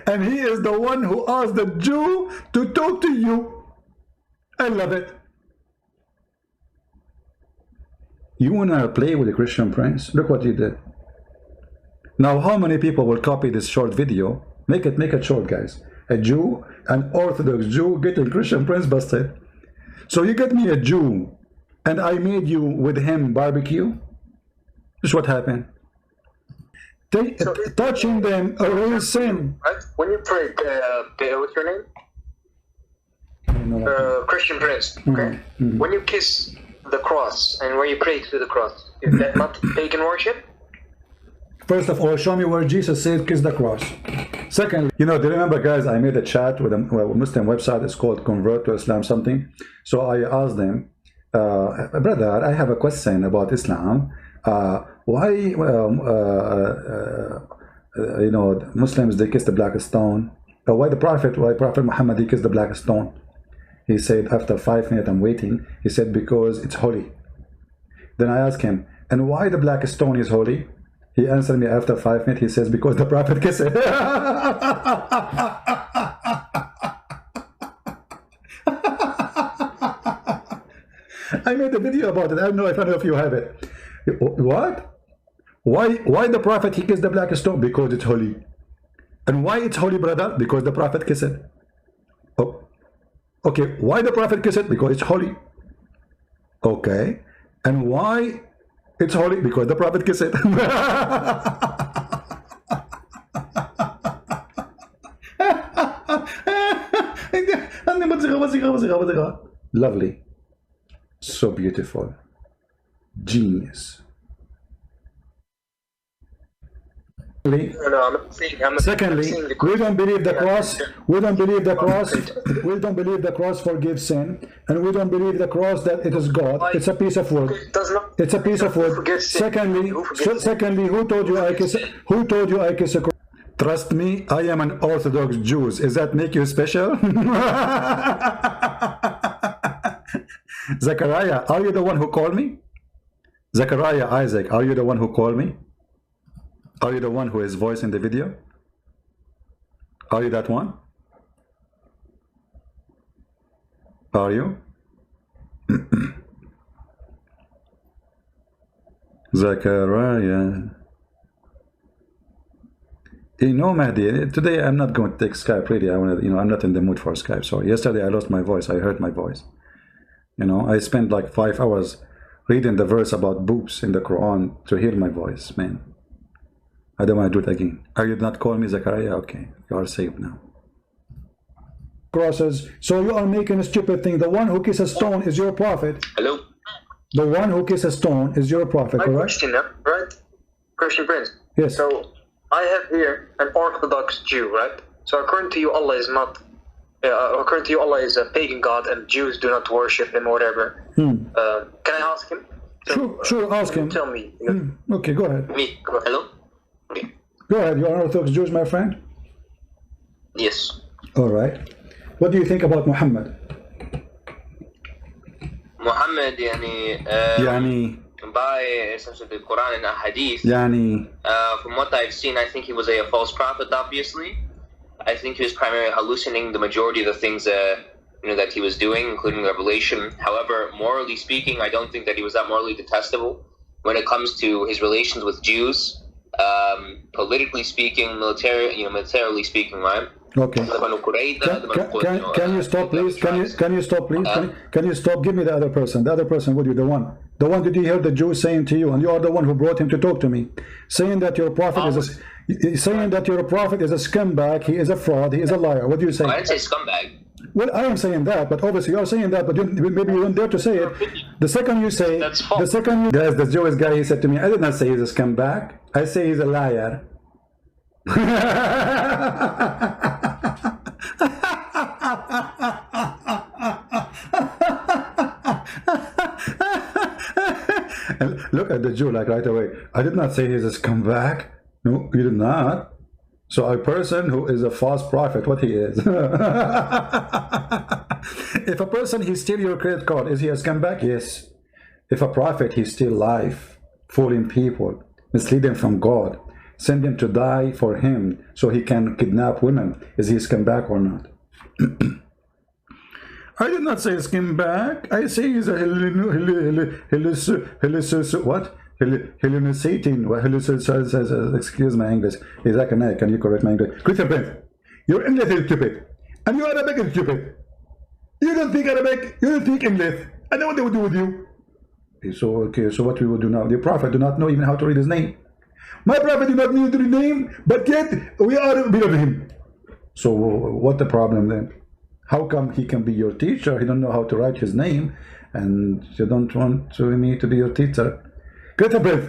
And he is the one who asked the Jew to talk to you. I love it. You wanna play with the Christian Prince? Look what he did. Now, how many people will copy this short video? Make it short, guys. A Jew, an Orthodox Jew, getting Christian Prince busted. So you get me a Jew, and I made you with him barbecue. This is what happened. Touching them a real sin. Right? When you pray, what's your name? Christian Prince. Okay. When you kiss the cross and when you pray to the cross, is that not pagan worship? First of all, show me where Jesus said kiss the cross. Secondly, do you remember, guys, I made a chat with a Muslim website. It's called Convert to Islam something. So I asked them, brother, I have a question about Islam. Why Muslims, they kiss the black stone? Why Prophet Muhammad, he kissed the black stone? He said, after 5 minutes, I'm waiting. He said, because it's holy. Then I asked him, and why the black stone is holy? He answered me after 5 minutes. He says, because the Prophet kissed it. I made a video about it. I don't know if any of you have it. What? Why the Prophet, he kissed the black stone? Because it's holy. And why it's holy, brother? Because the Prophet kissed it. Oh. Okay, why the Prophet kissed it? Because it's holy. Okay. And why it's holy? Because the Prophet kissed it. Lovely. So beautiful. Genius. No, I'm not saying. Secondly, we don't believe the cross. We don't believe the cross. We don't believe the cross forgives sin, and we don't believe the cross that it is God. It's a piece of wood. It's a piece of wood. Secondly, who told you I kiss? Who told you I kiss a cross? Trust me, I am an Orthodox Jew. Does that make you special? Zechariah, are you the one who called me? Zechariah, Isaac, are you the one who called me? Are you the one who is voice in the video? Are you that one? Are you? Zechariah. You know, Mahdi, today I'm not going to take Skype, really. I want to, I'm not in the mood for Skype. So yesterday I lost my voice. I hurt my voice. I spent like 5 hours reading the verse about boobs in the Quran to heal my voice, man. I don't want to do it again. Are you not calling me Zechariah? Okay, you are saved now. Crosses. So you are making a stupid thing. The one who kisses stone is your prophet. Hello? The one who kisses stone is your prophet, correct? Question, right? Christian Prince. Yes. So I have here an Orthodox Jew, right? So according to you, Allah is not. According to you, Allah is a pagan god, and Jews do not worship him or whatever. Can I ask him? Sure, ask him. Tell me. Okay, go ahead. Me? Hello? Okay. Go ahead. You are an Orthodox Jew, my friend? Yes. All right. What do you think about Muhammad? Muhammad, by essentially the Quran and Hadith, from what I've seen, I think he was a false prophet, obviously. I think he was primarily hallucinating the majority of the things that he was doing, including revelation. However, morally speaking, I don't think that he was that morally detestable when it comes to his relations with Jews. Politically speaking, militarily speaking, right? Okay. Can you stop, please? Can you stop, please? Can you stop? Give me the other person. The other person with you, the one. The one did you hear the Jew saying to you, and you are the one who brought him to talk to me, saying that your prophet is a scumbag, he is a fraud, he is a liar. What do you say? I didn't say scumbag. Well, I am saying that, but obviously you are saying that, but maybe you don't dare to say it. The second you say, there's the Jewish guy, he said to me, I did not say he's a scumbag. I say he's a liar. And look at the Jew like right away. I did not say he's a scumbag. No, you did not. So a person who is a false prophet, what he is. If a person, he steal your credit card, is he a scumbag? Yes. If a prophet, he steal life, fooling people, mislead them from God, send them to die for him so he can kidnap women, is he a scumbag or not? I did not say scumbag. I say he's a Hellenistic. Excuse my English. He's like an egg. Can you correct my English? Christian Prince, your English is stupid, and your Arabic is stupid. You don't speak Arabic. You don't speak English. I know what they would do with you. Okay, so what we will do now? The prophet do not know even how to read his name. My prophet do not know to read his name, but yet we are beloved him. So what the problem then? How come he can be your teacher? He don't know how to write his name, and you don't want me to be your teacher? Get a breath.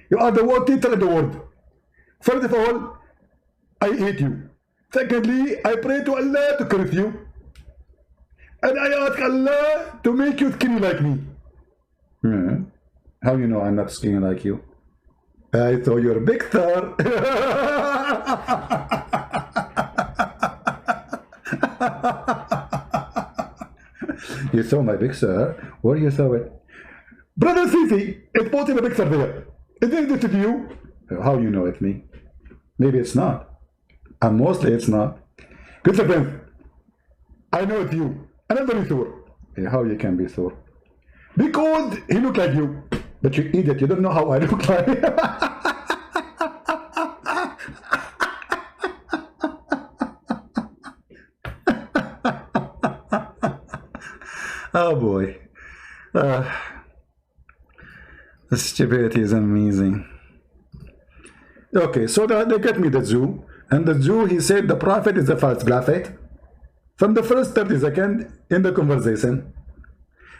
You are the worst teacher in the world. First of all, I hate you. Secondly, I pray to Allah to curse you. And I ask Allah to make you skinny like me. How you know I'm not skinny like you? I thought you're a big star. You saw my big star? Where you saw it? Brother Sisi, it's posting a picture there. Is this to you? How you know it's me? Maybe it's not. And mostly it's not. Good friend, I know it's you. And I'm very sure. How you can be sure? Because he look like you. But you idiot, you don't know how I look like. Oh boy. The stupidity is amazing. Okay, so they get me the Jew, and the Jew, he said the prophet is a false prophet from the first 30 seconds in the conversation.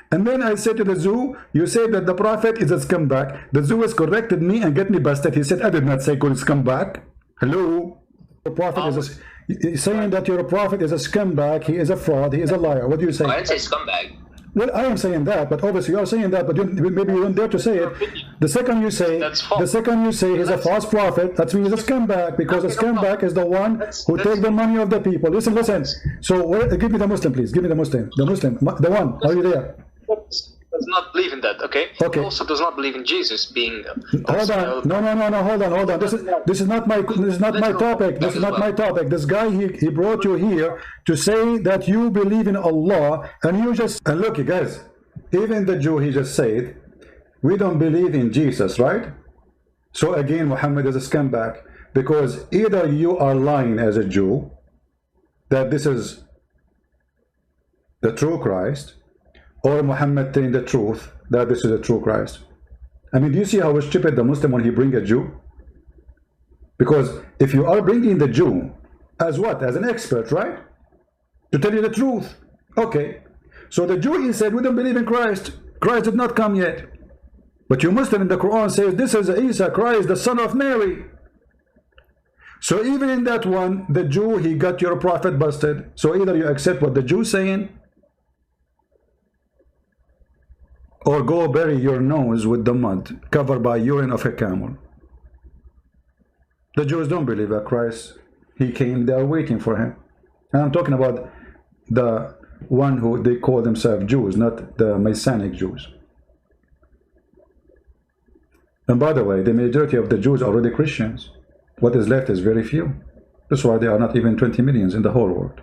And then I said to the Jew, you said that the prophet is a scumbag. The Jew has corrected me and get me busted. He said, I did not say good scumbag. Hello? Your prophet is a, you're saying that your prophet is a scumbag, he is a fraud, he is a liar. What do you say? I didn't say scumbag. Well, I am saying that, but obviously you are saying that, but maybe you don't dare to say it. The second you say, he's a false prophet, that means he's a scumbag, because a scumbag is the one who takes the money of the people. Listen. So give me the Muslim, please. Give me the Muslim. The one. Are you there? Does not believe in that, okay? Okay. He also does not believe in Jesus being. Hold on. No. Hold on. This is not my topic. This is not my topic. This guy he brought you here to say that you believe in Allah, and you just and look, you guys. Even the Jew, he just said, we don't believe in Jesus, right? So again, Muhammad is a scumbag, because either you are lying as a Jew that this is the true Christ, or Muhammad telling the truth that this is the true Christ. I mean, do you see how stupid the Muslim when he bring a Jew? Because if you are bringing the Jew as what? As an expert, right? To tell you the truth. Okay. So the Jew, he said, we don't believe in Christ. Christ did not come yet. But you Muslim in the Quran says, this is Isa, Christ, the son of Mary. So even in that one, the Jew, he got your prophet busted. So either you accept what the Jew saying, or go bury your nose with the mud covered by urine of a camel. The Jews don't believe that Christ, he came, they are waiting for him. And I'm talking about the one who they call themselves Jews, not the Messianic Jews. And by the way, the majority of the Jews are already Christians. What is left is very few. That's why there are not even 20 million in the whole world.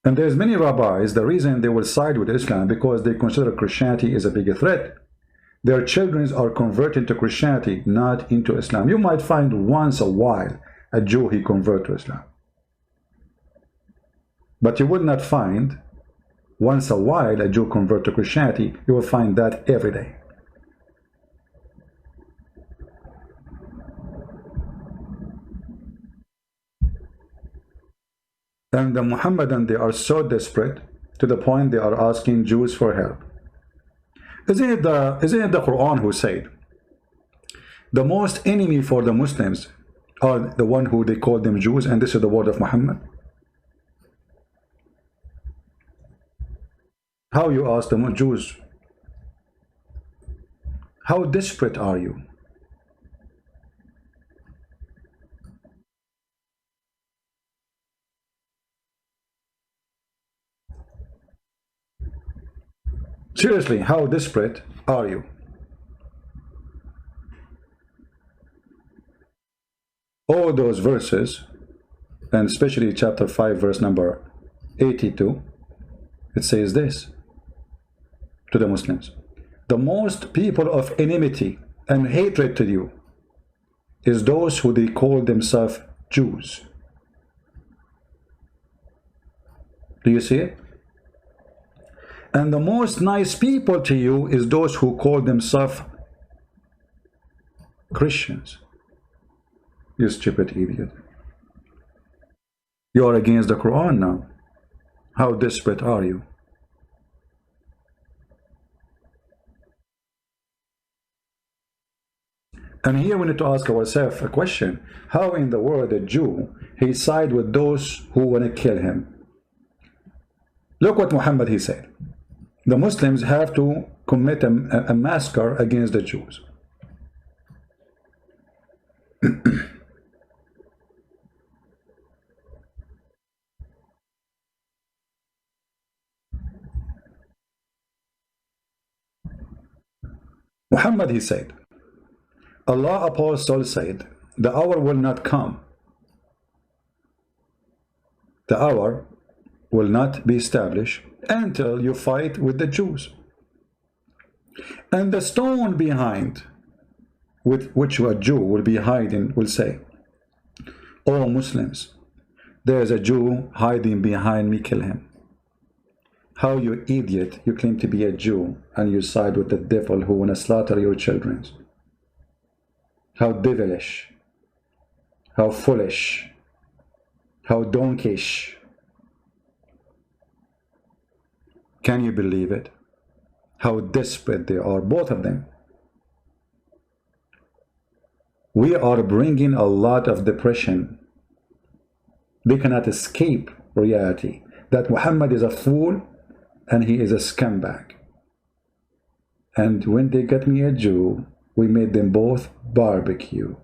And there's many rabbis, the reason they will side with Islam, because they consider Christianity is a big threat. Their children are converted to Christianity, not into Islam. You might find once a while a Jew, he convert to Islam. But you will not find once a while a Jew convert to Christianity. You will find that every day. And the Muhammadans, they are so desperate to the point they are asking Jews for help. Isn't it the Quran who said the most enemy for the Muslims are the one who they call them Jews, and this is the word of Muhammad? How you ask the Jews, how desperate are you? Seriously, how desperate are you? All those verses, and especially chapter 5, verse number 82, it says this to the Muslims: the most people of enmity and hatred to you is those who they call themselves Jews. Do you see it? And the most nice people to you is those who call themselves Christians. You stupid idiot. You are against the Quran now. How desperate are you? And here we need to ask ourselves a question. How in the world a Jew, he side with those who want to kill him? Look what Muhammad, he said. The Muslims have to commit a massacre against the Jews. Muhammad, he said, Allah apostle said, the hour will not come. The hour will not be established until you fight with the Jews. And the stone behind with which a Jew will be hiding will say, "O Muslims, there is a Jew hiding behind me, kill him." How, you idiot, you claim to be a Jew and you side with the devil who want to slaughter your children. How devilish, how foolish, how donkeyish. Can you believe it? How desperate they are, both of them. we are bringing a lot of depression. They cannot escape reality that Muhammad is a fool and he is a scumbag. And when they got me a Jew, we made them both barbecue.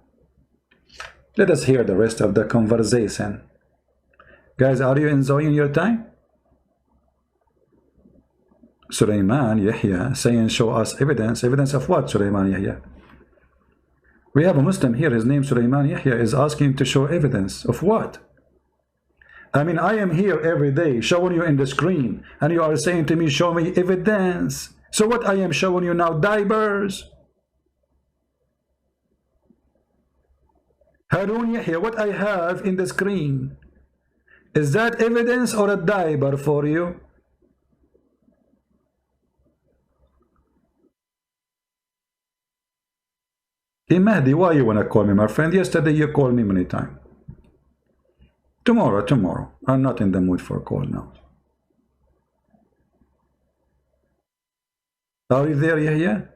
Let us hear the rest of the conversation. Guys, are you enjoying your time? Sulaiman Yahya saying, show us evidence. Evidence of what, Sulaiman Yahya? We have a Muslim here, his name Sulaiman Yahya, is asking to show evidence of what? I mean, I am here every day showing you in the screen, and you are saying to me, show me evidence. So what I am showing you now? Diapers. Harun Yahya, what I have in the screen, is that evidence or a diaper for you? Hey Mahdi, why you wanna call me, my friend? Yesterday you called me many times. Tomorrow. I'm not in the mood for a call now. Are you there, Yahya?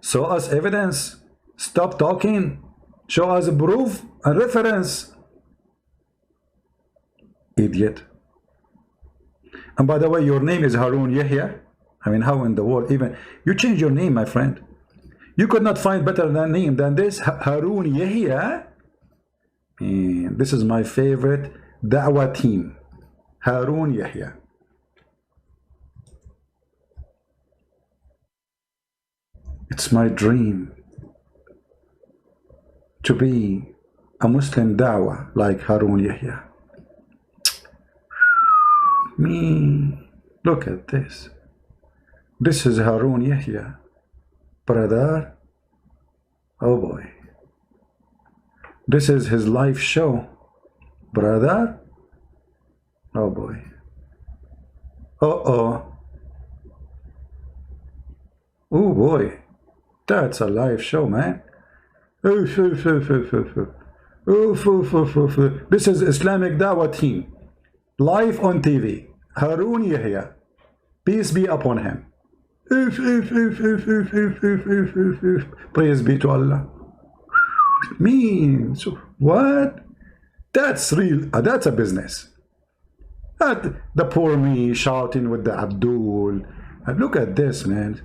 Show us evidence. Stop talking. Show us proof and reference. Idiot. And by the way, your name is Harun Yahya. I mean, how in the world even you change your name, my friend? You could not find better name than this, Harun Yahya. And this is my favorite da'wah team, Harun Yahya. It's my dream to be a Muslim da'wah like Harun Yahya. Me, look at this. This is Harun Yahya, brother. Oh boy. This is his live show, brother. Oh boy. Uh-oh. Oh boy. That's a live show, man. This is Islamic Dawah team. Live on TV. Harun Yahya. Peace be upon him. Praise be to Allah. Means what? That's real. That's a business. The poor me shouting with the Abdul. Look at this, man.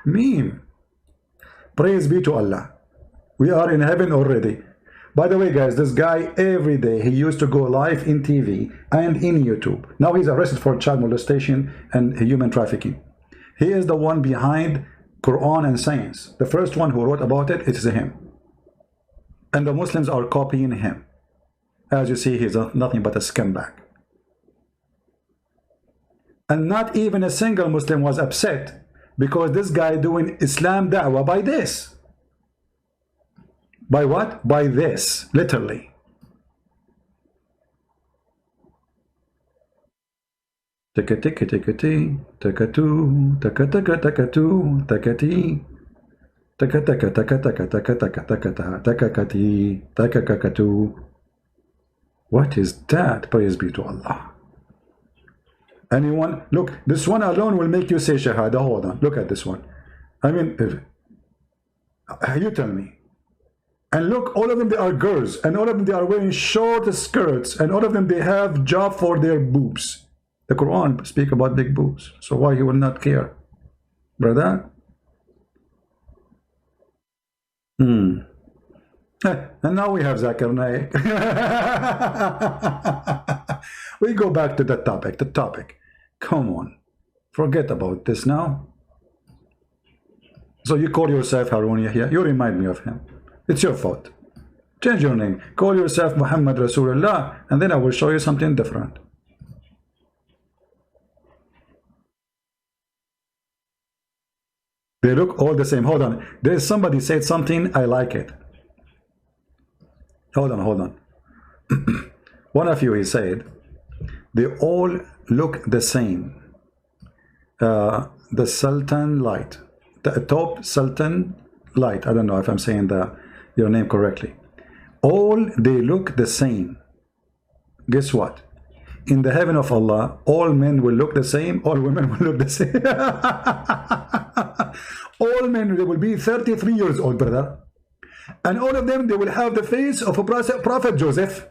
Meme. Praise be to Allah. We are in heaven already. By the way, guys, this guy every day he used to go live in TV and in YouTube. Now he's arrested for child molestation and human trafficking. He is the one behind Quran and science. The first one who wrote about it, it is him. And the Muslims are copying him. As you see, he's nothing but a scumbag. And not even a single Muslim was upset because this guy doing Islam da'wah by this. By what? By this, literally. Takati, takatu, takataka, takatu, takati, takataka, takataka, takataka, takakati, takakakatu. What is that? Praise be to Allah. Anyone? Look, this one alone will make you say Shahada. Hold on. Look at this one. I mean, you tell me. And look, all of them, they are girls. And all of them, they are wearing short skirts. And all of them, they have job for their boobs. The Quran speak about big boobs. So why he will not care? Brother? And now we have Zakir Naik. We go back to the topic. The topic. Come on. Forget about this now. So you call yourself Harun Yahya. You remind me of him. It's your fault. Change your name. Call yourself Muhammad Rasulullah, and then I will show you something different. They look all the same. Hold on. There's somebody said something. I like it. Hold on. One of you, he said, they all look the same. The Sultan light. The top Sultan light. I don't know if I'm saying your name correctly. All they look the same. Guess what? In the heaven of Allah, all men will look the same, all women will look the same. All men, they will be 33 years old, brother. And all of them, they will have the face of a Prophet Joseph.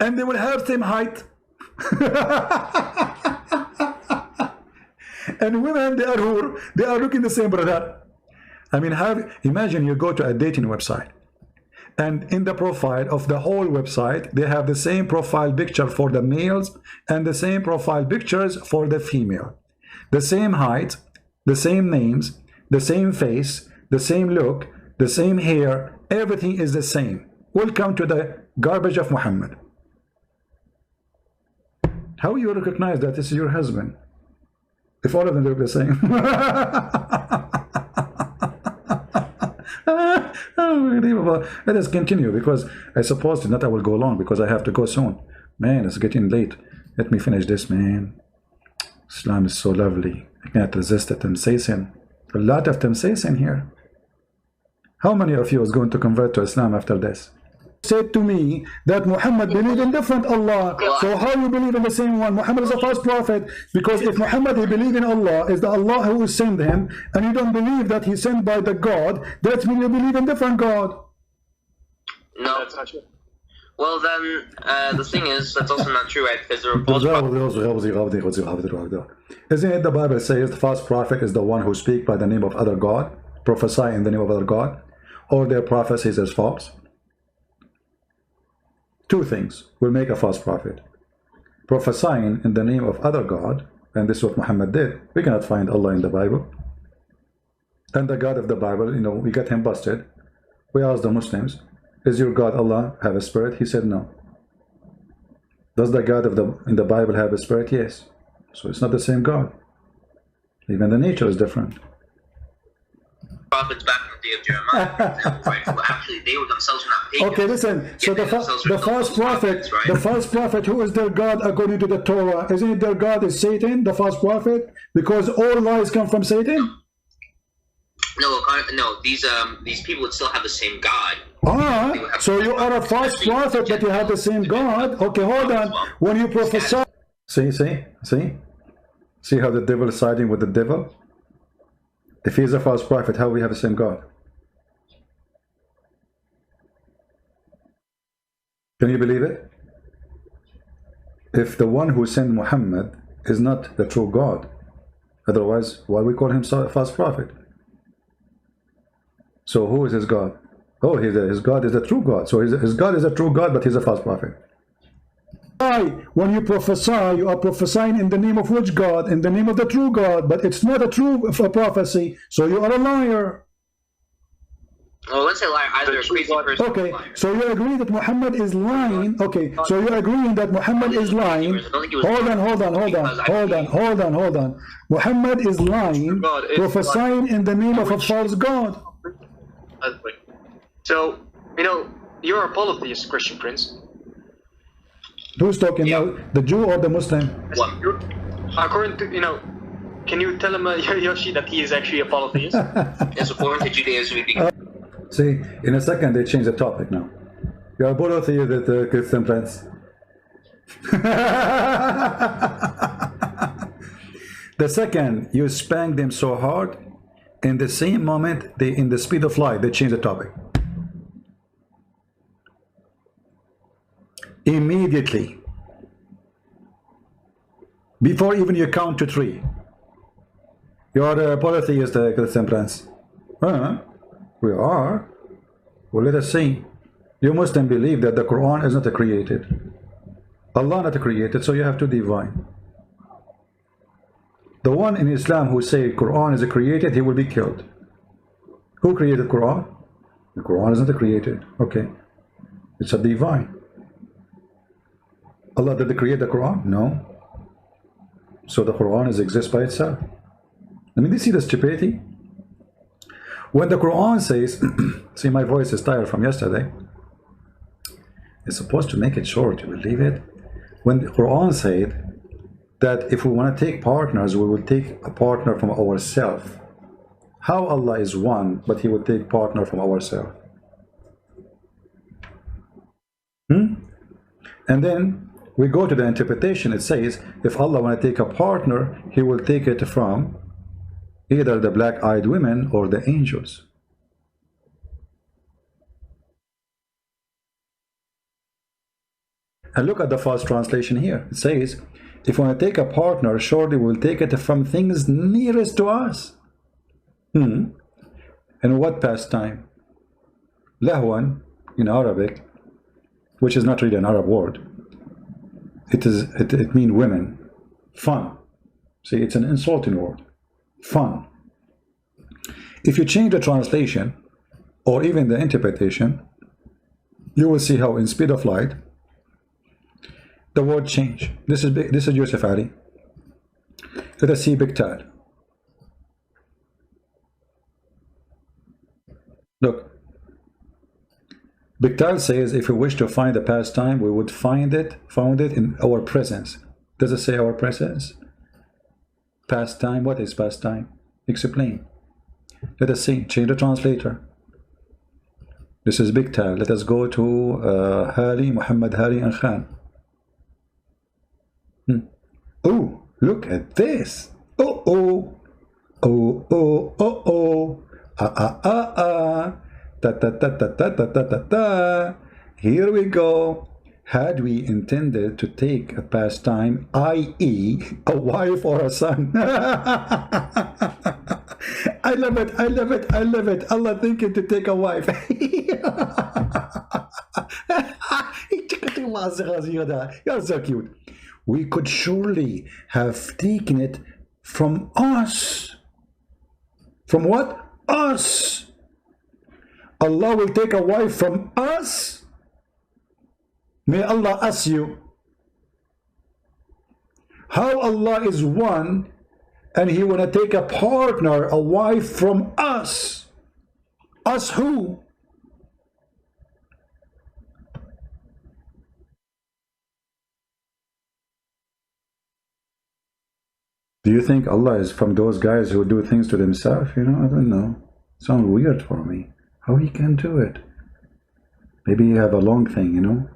And they will have same height. And women, they are looking the same, brother. I mean, imagine you go to a dating website, and in the profile of the whole website, they have the same profile picture for the males and the same profile pictures for the female. The same height, the same names, the same face, the same look, the same hair, everything is the same. Welcome to the garbage of Muhammad. How you recognize that this is your husband if all of them look the same? Unbelievable. Let us continue, because I suppose that I will go long because I have to go soon. Man, it's getting late. Let me finish this, man. Islam is so lovely. I can't resist the temptation. A lot of temptation here. How many of you is going to convert to Islam after this? Said to me that Muhammad believed in different Allah. So how you believe in the same one? Muhammad is a false prophet, because if Muhammad he believe in Allah, is the Allah who sent him, and you don't believe that he sent by the God, that means you believe in different God. No, that's not true. Well then, the thing is, that's also not true, right? Because there are false prophets. Isn't it the Bible says the false prophet is the one who speaks by the name of other God, prophesy in the name of other God, or their prophecies is false? Two things will make a false prophet: prophesying in the name of other God, and this is what Muhammad did. We cannot find Allah in the Bible. And the God of the Bible, you know, we got him busted. We asked the Muslims, is your God Allah have a spirit? He said no. Does the God of in the Bible have a spirit? Yes. So it's not the same God. Even the nature is different. Prophets back in the day of Jeremiah, for example, right? Well, actually, they were themselves not pagans. Okay, listen. So the false prophet, right? The false prophet, who is their God according to the Torah? Isn't it their God is Satan, the false prophet? Because all lies come from Satan. No, these people would still have the same God. So you are a false prophet, but you have the same God. Okay, hold on. When you prophesy, see how the devil is siding with the devil. If he is a false prophet, how we have the same God? Can you believe it? If the one who sent Muhammad is not the true God, otherwise, why we call him a false prophet? So who is his God? Oh, his God is the true God. So his God is a true God, but he's a false prophet. When you prophesy, you are prophesying in the name of which God? In the name of the true God, but it's not a true prophecy, so you are a liar. Well, let's say liar, either a crazy person. Okay, so you agree that Muhammad is lying. Okay, so you're agreeing that Muhammad is lying. Hold on. Muhammad is lying, prophesying in the name of a false God. So, you know, you're a polytheist, Christian Prince. Who's talking now? The Jew or the Muslim? According to, you know, can you tell him, Yoshi, that he is actually a polytheist? Yes, according to Judaism, see, in a second they change the topic now. You are a polytheist with the Christian Prince. The second you spank them so hard, in the same moment, in the speed of light, they change the topic. Immediately, before even you count to 3, you are a polytheist, Christian Prince. We are. Well, let us see. You Muslim believe that the Quran is not created. Allah not created, so you have to divine. The one in Islam who say Quran is created, he will be killed. Who created Quran? The Quran is not created. Okay, it's a divine. Allah did create the Quran? No. So the Quran exists by itself. I mean, do you see the stupidity? When the Quran says, see, my voice is tired from yesterday. It's supposed to make it short, you believe it? When the Quran said that if we want to take partners, we will take a partner from ourselves. How Allah is one, but he will take partner from ourselves? And then we go to the interpretation. It says, if Allah want to take a partner, he will take it from either the black-eyed women or the angels. And look at the false translation here. It says, if we want to take a partner, surely we'll take it from things nearest to us. And what pastime? Lahwan in Arabic, which is not really an Arab word. It means women. Fun. See, it's an insulting word. Fun. If you change the translation or even the interpretation, you will see how in speed of light the word change. This is Yusuf Ali. Let us see Biktal. Look. Biktal says, if we wish to find a pastime, we would found it in our presence. Does it say our presence? Pastime, what is pastime? Explain. Let us see, change the translator. This is Biktal. Let us go to Hali, Muhammad Hali and Khan. Oh, look at this. Oh, oh. Oh, oh, oh, oh. Ta ta ta ta ta ta ta ta ta. Here we go. Had we intended to take a pastime, i.e., a wife or a son. I love it, I love it, I love it. Allah thinking to take a wife. You're so cute. We could surely have taken it from us. From what? Us. Allah will take a wife from us. May Allah ask you how Allah is one and He want to take a partner, a wife from us. Us who? Do you think Allah is from those guys who do things to themselves? You know, I don't know. Sounds weird for me. How He can do it? Maybe He have a long thing, you know.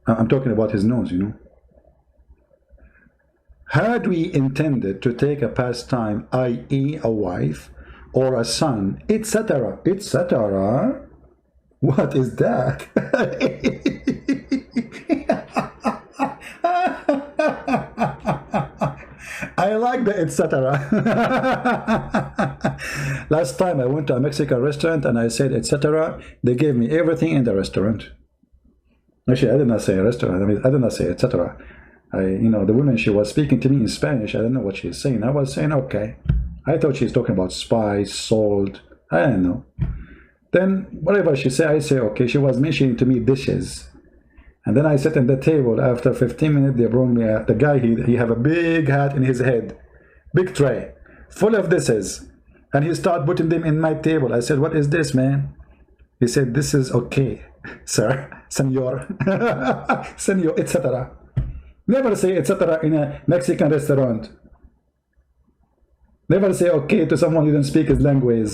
I'm talking about His nose, you know. Had we intended to take a pastime, i.e. a wife or a son, etc., etc., what is that? I like the etc. Last time I went to a Mexican restaurant and I said etc. They gave me everything in the restaurant. Actually, I did not say a restaurant. I mean, I did not say etc. You know, the woman, she was speaking to me in Spanish. I don't know what she's saying. I was saying, okay. I thought she's talking about spice, salt. I don't know. Then whatever she said, I say, okay. She was mentioning to me dishes. And then I sat at the table. After 15 minutes, they brought me the guy. He have a big hat in his head, big tray, full of dishes. And he started putting them in my table. I said, what is this, man? He said, this is okay, sir, senor, senor, etc. Never say etc. in a Mexican restaurant. Never say okay to someone who doesn't speak his language.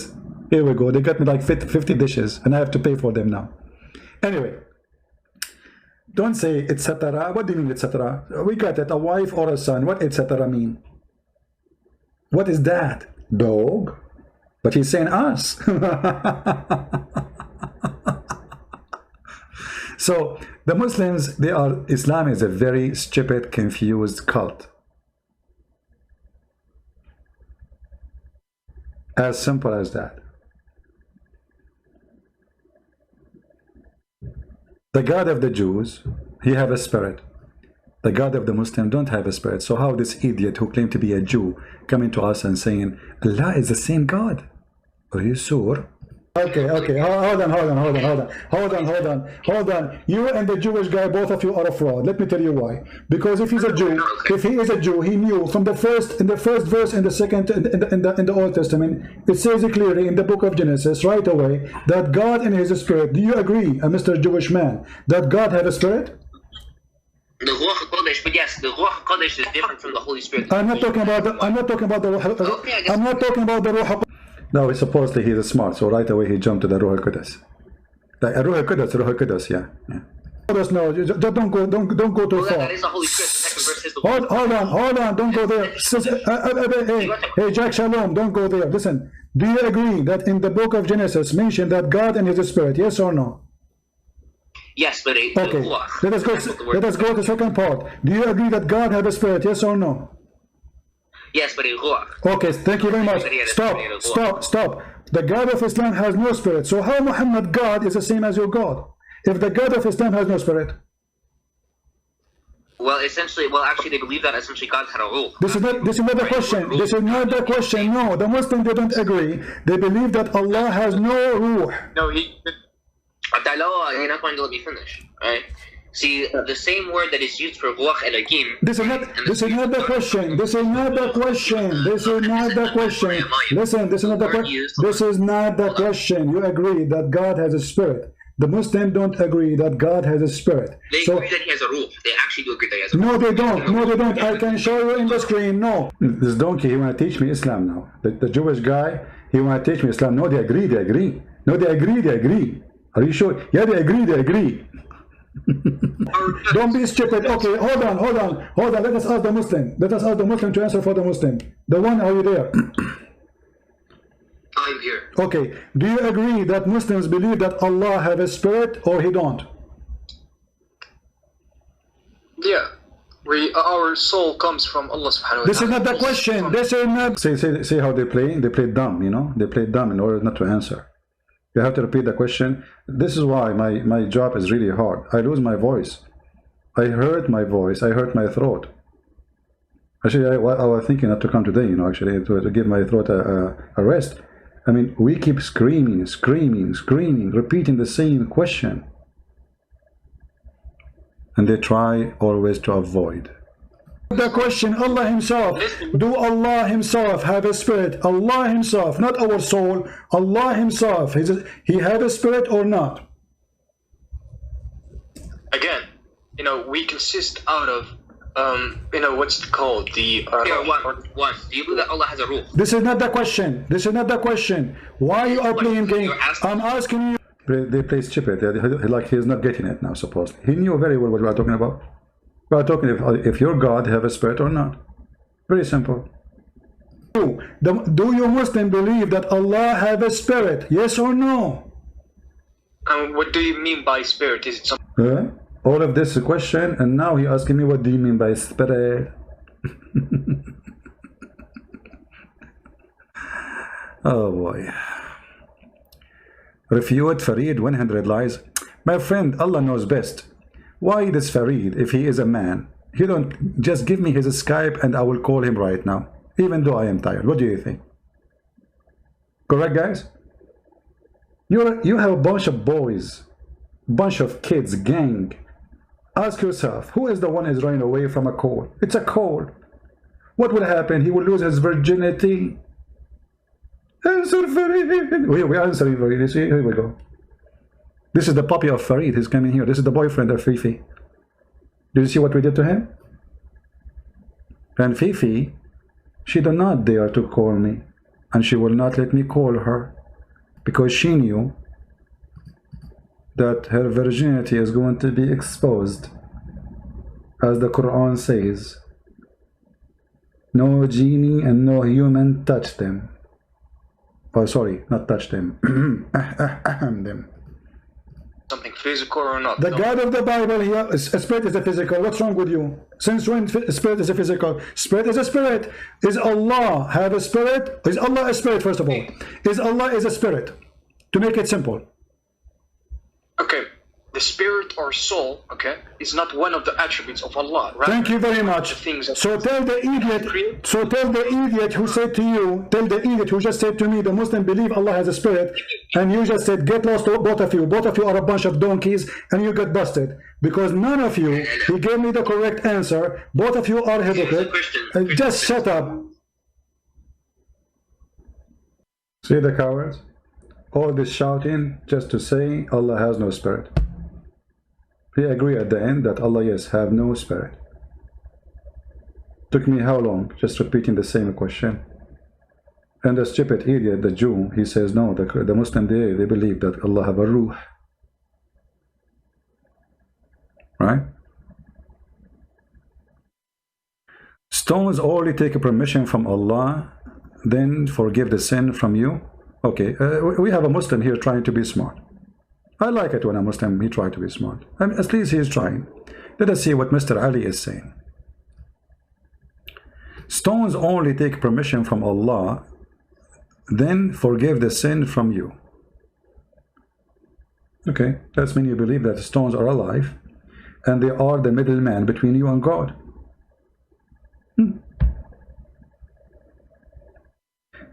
Here we go. They got me like 50 dishes and I have to pay for them now. Anyway, don't say etc. What do you mean etc.? We got it. A wife or a son. What etc. mean? What is that? Dog? But he's saying us. So the Muslims, Islam is a very stupid, confused cult. As simple as that. The God of the Jews, He have a spirit. The God of the Muslim don't have a spirit. So how this idiot who claimed to be a Jew coming to us and saying Allah is the same God? Are you sure? Okay, hold on. You and the Jewish guy, both of you are a fraud. Let me tell you why. Because if he is a Jew, he knew from the first verse in the second in the Old Testament, it says it clearly in the book of Genesis right away that God in His spirit. Do you agree, Mr. Jewish man, that God had a spirit? The Ruach HaKodesh, but yes, the Ruach HaKodesh is different from the Holy Spirit. I'm not talking about the Ruach. No, supposedly he's smart, so right away he jumped to the Ruach HaKodesh. The Ruach HaKodesh, yeah. Let us know. Just don't go too far. That is the Holy Script. The second verse is the Hold on, don't go there. Hey, Jack Shalom, don't go there. Listen, do you agree that in the book of Genesis mentioned that God and His Spirit? Yes or no? Yes, but okay. Let us go to the second part. Do you agree that God has a spirit? Yes or no? Yes, but in Ruach. Okay, thank you very much. Stop. The God of Islam has no spirit. So how Muhammad God is the same as your God? If the God of Islam has no spirit? Well, actually, they believe that essentially God had a ruh. This is not the question. This is not the question. No, the Muslims, they don't agree. They believe that Allah has no ruh. No, you're not going to let me finish. Right? See, the same word that is used for ruach and agim. This is not the question. Listen, this is not the question. You agree that God has a spirit. The Muslims don't agree that God has a spirit. They agree that He has a ruh. They actually do agree that He has a ruh. No, they don't. I can show you in the screen. No. This donkey, he want to teach me Islam now. The Jewish guy, he want to teach me Islam. No, they agree. No, they agree. Are you sure? Yeah, they agree. Don't be stupid. Okay, hold on. Let us ask the Muslim to answer for the Muslim. The one, are you there? I'm here. Okay, do you agree that Muslims believe that Allah have a spirit or He don't? Yeah. Our soul comes from Allah subhanahu wa ta'ala. This is not the question. This is not. See how they play? They play dumb, you know? They play dumb in order not to answer. You have to repeat the question. This is why my job is really hard. I lose my voice. I hurt my voice. I hurt my throat. Actually, I was thinking not to come today, you know, actually, to give my throat a rest. I mean, we keep screaming, repeating the same question. And they try always to avoid. The question, Allah Himself, do Allah Himself have a spirit? Allah Himself, not our soul, Allah Himself, He have a spirit or not? Again, you know, we consist out of, you know, what's it called? Here, one. Do you believe that Allah has a ruh? This is not the question. Why you are playing game? I'm asking you. They play stupid. Like he's not getting it now, supposedly. He knew very well what we are talking about. We are talking if your God have a spirit or not. Very simple. Do you Muslim believe that Allah have a spirit? Yes or no? What do you mean by spirit? Is it something? All of this is a question, and now he asking me, what do you mean by spirit? Oh boy. Refute Farid 100 lies. My friend, Allah knows best. Why this Farid, if he is a man? He don't just give me his Skype and I will call him right now, even though I am tired. What do you think? Correct, guys? You have a bunch of boys, bunch of kids, gang. Ask yourself, who is the one is running away from a call? It's a call. What will happen? He will lose his virginity. Answer Farid. We are answering Farid. Here we go. This is the puppy of Farid. He's coming here. This is the boyfriend of Fifi. Did you see what we did to him? And Fifi, she did not dare to call me. And she will not let me call her. Because she knew that her virginity is going to be exposed. As the Quran says, no genie and no human touch them. Oh, sorry, not touch them. Them. Something physical or not? The God of the Bible here, spirit is a physical. What's wrong with you? Since when spirit is a physical? Spirit is a spirit. Is Allah have a spirit? Is Allah a spirit, first of all? Is Allah is a spirit? To make it simple. Okay. The spirit or soul, okay, is not one of the attributes of Allah, right? Thank you very much. So tell the idiot who said to you, tell the idiot who just said to me, the Muslim believe Allah has a spirit, and you just said, get lost, both of you. Both of you are a bunch of donkeys, and you get busted. Because none of you, he gave me the correct answer. Both of you are hypocrites. Just shut up. See the cowards? All this shouting just to say Allah has no spirit. We agree at the end that Allah, yes, have no spirit. Took me how long? Just repeating the same question. And the stupid idiot, the Jew, he says, no, the Muslim, they believe that Allah have a ruh. right? Stones only take a permission from Allah, then forgive the sin from you. Okay, we have a Muslim here trying to be smart. I like it when a Muslim, he tries to be smart. I mean, at least he is trying. Let us see what Mr. Ali is saying. Stones only take permission from Allah, then forgive the sin from you. Okay, that's mean you believe that stones are alive and they are the middleman between you and God.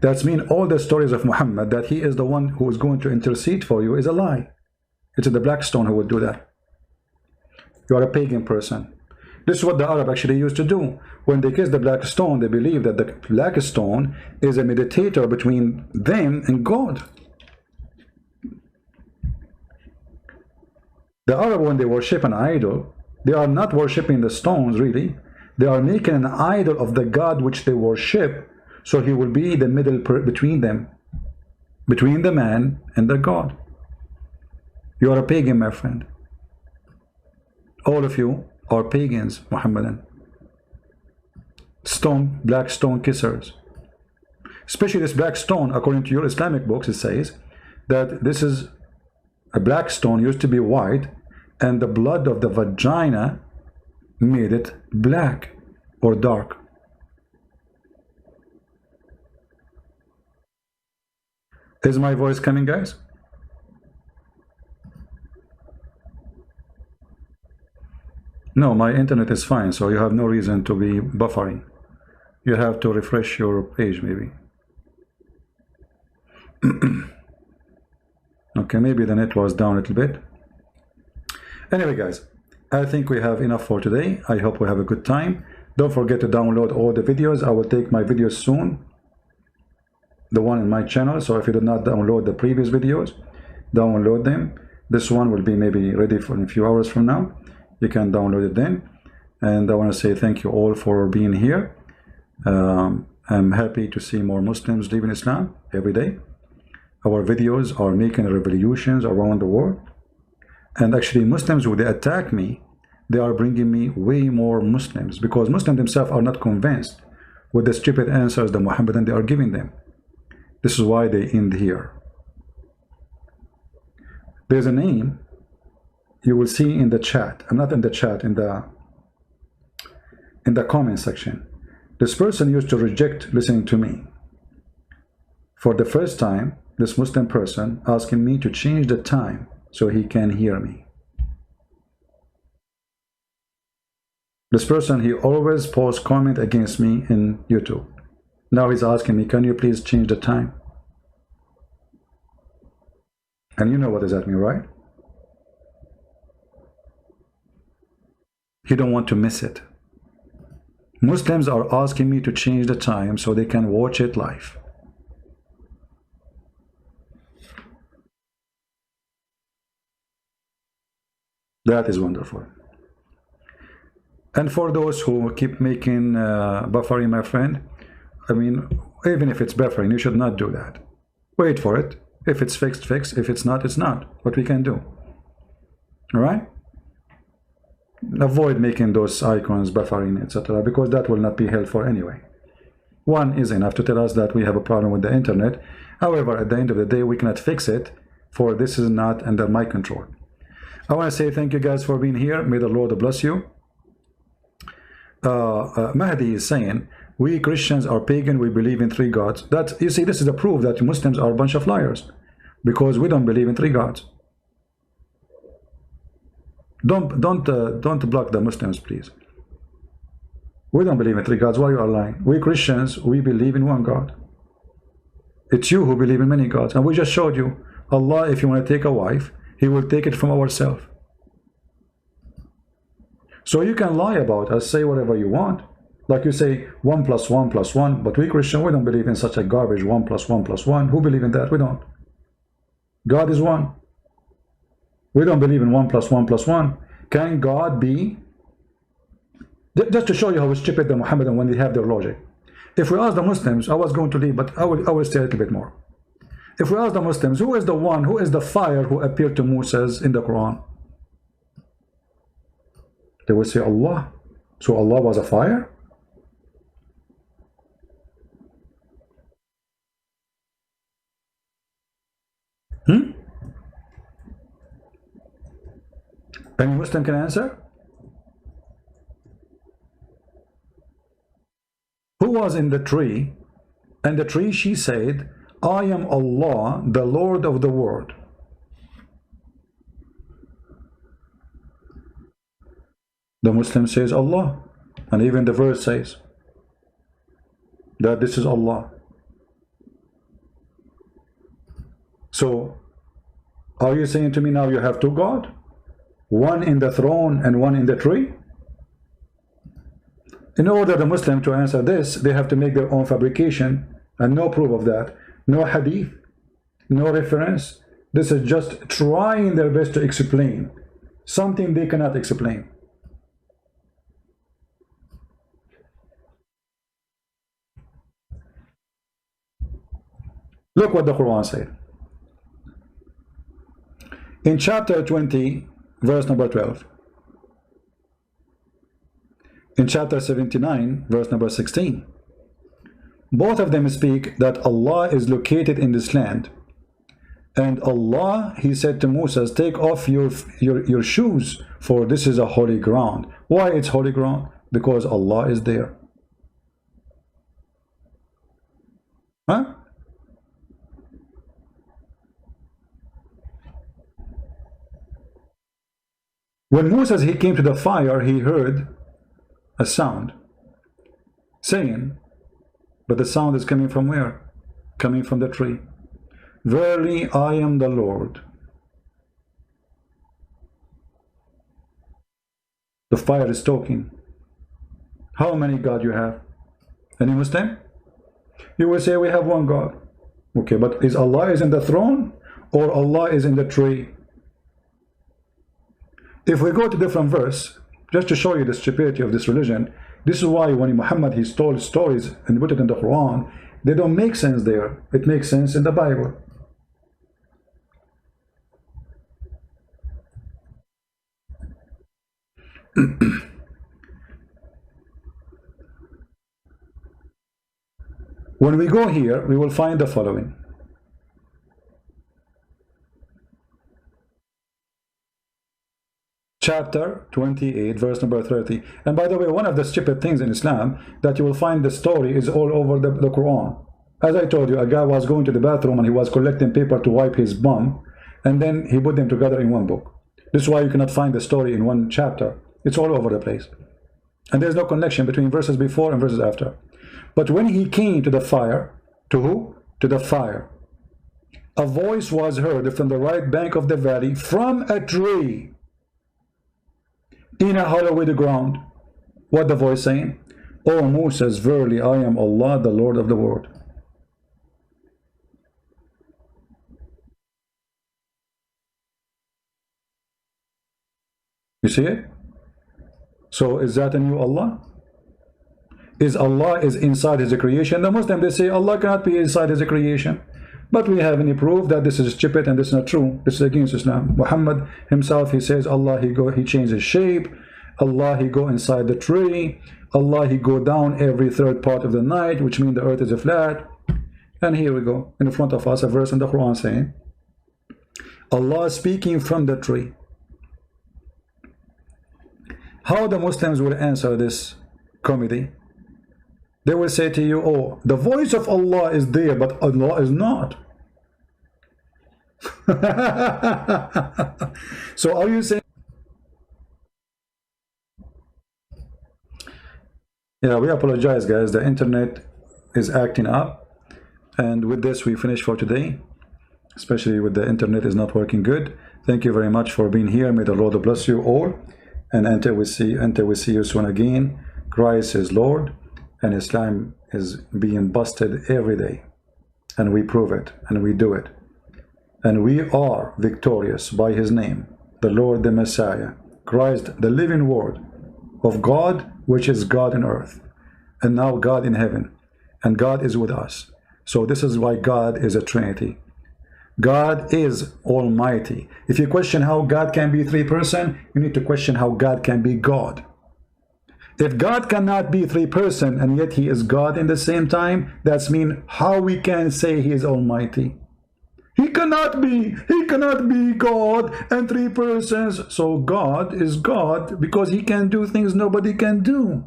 That's mean all the stories of Muhammad that he is the one who is going to intercede for you is a lie. It's the black stone who would do that. You are a pagan person. This is what the Arab actually used to do. When they kiss the black stone, they believe that the black stone is a mediator between them and God. The Arab, when they worship an idol, they are not worshiping the stones really. They are making an idol of the God which they worship, so he will be the middle between them, between the man and the God. You are a pagan, my friend. All of you are pagans, Muhammadan. Stone, black stone kissers. Especially this black stone, according to your Islamic books, it says that this is a black stone used to be white, and the blood of the vagina made it black or dark. Is my voice coming, guys? No, my internet is fine, so you have no reason to be buffering. You have to refresh your page, maybe. Okay, maybe the net was down a little bit. Anyway, guys, I think we have enough for today. I hope we have a good time. Don't forget to download all the videos. I will take my videos soon, the one in my channel. So if you did not download the previous videos, download them. This one will be maybe ready for in a few hours from now. You can download it then. And I want to say thank you all for being here. I'm happy to see more Muslims live in Islam every day. Our videos are making revolutions around the world. And actually Muslims, when they attack me, they are bringing me way more Muslims, because Muslims themselves are not convinced with the stupid answers the Muhammadan they are giving them. This is why they end here. There's a name you will see in the chat. I'm not in the chat, in the comment section. This person used to reject listening to me. For the first time, this Muslim person asking me to change the time so he can hear me. This person, he always posts comment against me in YouTube. Now he's asking me, can you please change the time? And you know what does that mean, right? You don't want to miss it. Muslims are asking me to change the time so they can watch it live. That is wonderful. And for those who keep making buffering, my friend, I mean, even if it's buffering, you should not do that. Wait for it. If it's fixed, fix. If it's not, it's not. What we can do. All right? Avoid making those icons buffering, etc., because that will not be helpful anyway. One is enough to tell us that we have a problem with the internet. However, at the end of the day, we cannot fix it, for this is not under my control. I want to say thank you guys for being here. May the Lord bless you. Mahdi is saying, we Christians are pagan, we believe in 3 gods. That, you see, this is a proof that Muslims are a bunch of liars, because we don't believe in 3 gods. Don't block the Muslims, please. We don't believe in 3 gods. Why you are lying? We Christians, we believe in 1 God. It's you who believe in many gods, and we just showed you Allah. If you want to take a wife, He will take it from ourselves. So you can lie about us, say whatever you want. Like you say 1 + 1 + 1, but we Christian, we don't believe in such a garbage 1 + 1 + 1. Who believe in that? We don't. God is 1. We don't believe in 1 + 1 + 1. Can God be? Just to show you how stupid the Muhammadan when they have their logic. If we ask the Muslims, I was going to leave, but I will stay a little bit more. If we ask the Muslims, who is the one, who is the fire who appeared to Moses in the Quran? They will say Allah. So Allah was a fire? Any Muslim can answer? Who was in the tree? And the tree, she said, I am Allah, the Lord of the world. The Muslim says Allah. And even the verse says that this is Allah. So, are you saying to me now you have two gods? One in the throne and one in the tree? In order the Muslim to answer this, they have to make their own fabrication, and no proof of that. No hadith, no reference. This is just trying their best to explain something they cannot explain. Look what the Quran said. In chapter 20, verse number 12. In chapter 79, verse number 16. Both of them speak that Allah is located in this land. And Allah, he said to Moses, take off your shoes, for this is a holy ground. Why it's holy ground? Because Allah is there. Huh? When Moses, he came to the fire, he heard a sound saying, but the sound is coming from where? Coming from the tree. Verily, I am the Lord. The fire is talking. How many God you have? Any Muslim? You will say we have one God. Okay, but is Allah is in the throne or Allah is in the tree? If we go to different verse, just to show you the stupidity of this religion, this is why when Muhammad he told stories and put it in the Quran, they don't make sense there. It makes sense in the Bible. When we go here, we will find the following. Chapter 28, verse number 30. And by the way, one of the stupid things in Islam that you will find the story is all over the Quran. As I told you, a guy was going to the bathroom and he was collecting paper to wipe his bum, and then he put them together in one book. This is why you cannot find the story in one chapter. It's all over the place. And there's no connection between verses before and verses after. But when he came to the fire, to who? To the fire. A voice was heard from the right bank of the valley from a tree in a hollow with the ground. What the voice saying? O Moses, verily I am Allah, the Lord of the world. You see it? So is that a new Allah? Is Allah is inside his creation? The Muslim, they say Allah cannot be inside his creation. But we have any proof that this is stupid and this is not true. This is against Islam. Muhammad himself, he says Allah, he changes shape. Allah, he go inside the tree. Allah, he go down every third part of the night, which means the earth is a flat. And here we go, in front of us, a verse in the Quran saying, Allah speaking from the tree. How the Muslims will answer this comedy? They will say to you, oh, the voice of Allah is there, but Allah is not. So are you saying? Yeah, we apologize, guys. The internet is acting up. And with this, we finish for today. Especially with the internet is not working good. Thank you very much for being here. May the Lord bless you all. And until we see you soon again, Christ is Lord. And Islam is being busted every day. And we prove it. And we do it. And we are victorious by his name. The Lord, the Messiah. Christ, the living word of God, which is God in earth. And now God in heaven. And God is with us. So this is why God is a Trinity. God is almighty. If you question how God can be three persons, you need to question how God can be God. If God cannot be three persons and yet he is God in the same time, that's mean how we can say he is almighty. He cannot be God and three persons. So God is God because he can do things nobody can do.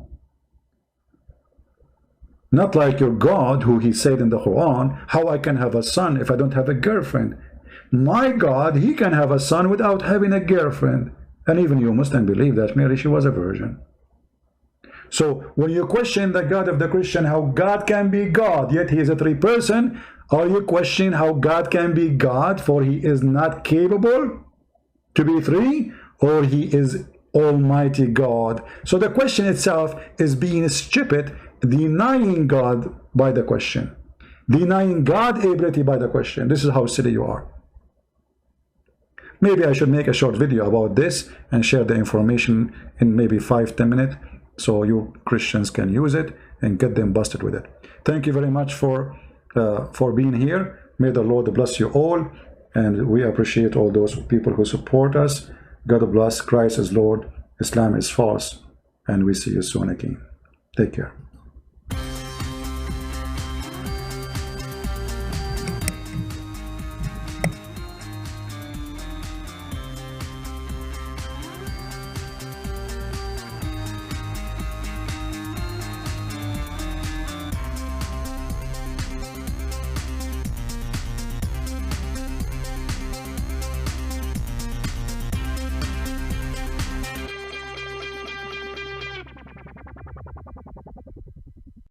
Not like your God, who he said in the Quran, how I can have a son if I don't have a girlfriend. My God, he can have a son without having a girlfriend. And even you Muslims believe that Mary, she was a virgin. So when you question the God of the Christian, how God can be God, yet he is a three person, are you questioning how God can be God, for he is not capable to be three, or he is almighty God? So the question itself is being stupid, denying God by the question, denying God's ability by the question. This is how silly you are. Maybe I should make a short video about this and share the information in maybe 5-10 minutes, so you Christians can use it and get them busted with it. Thank you very much for being here. May the Lord bless you all, and we appreciate all those people who support us. God bless. Christ is Lord. Islam is false, and we see you soon again. Take care.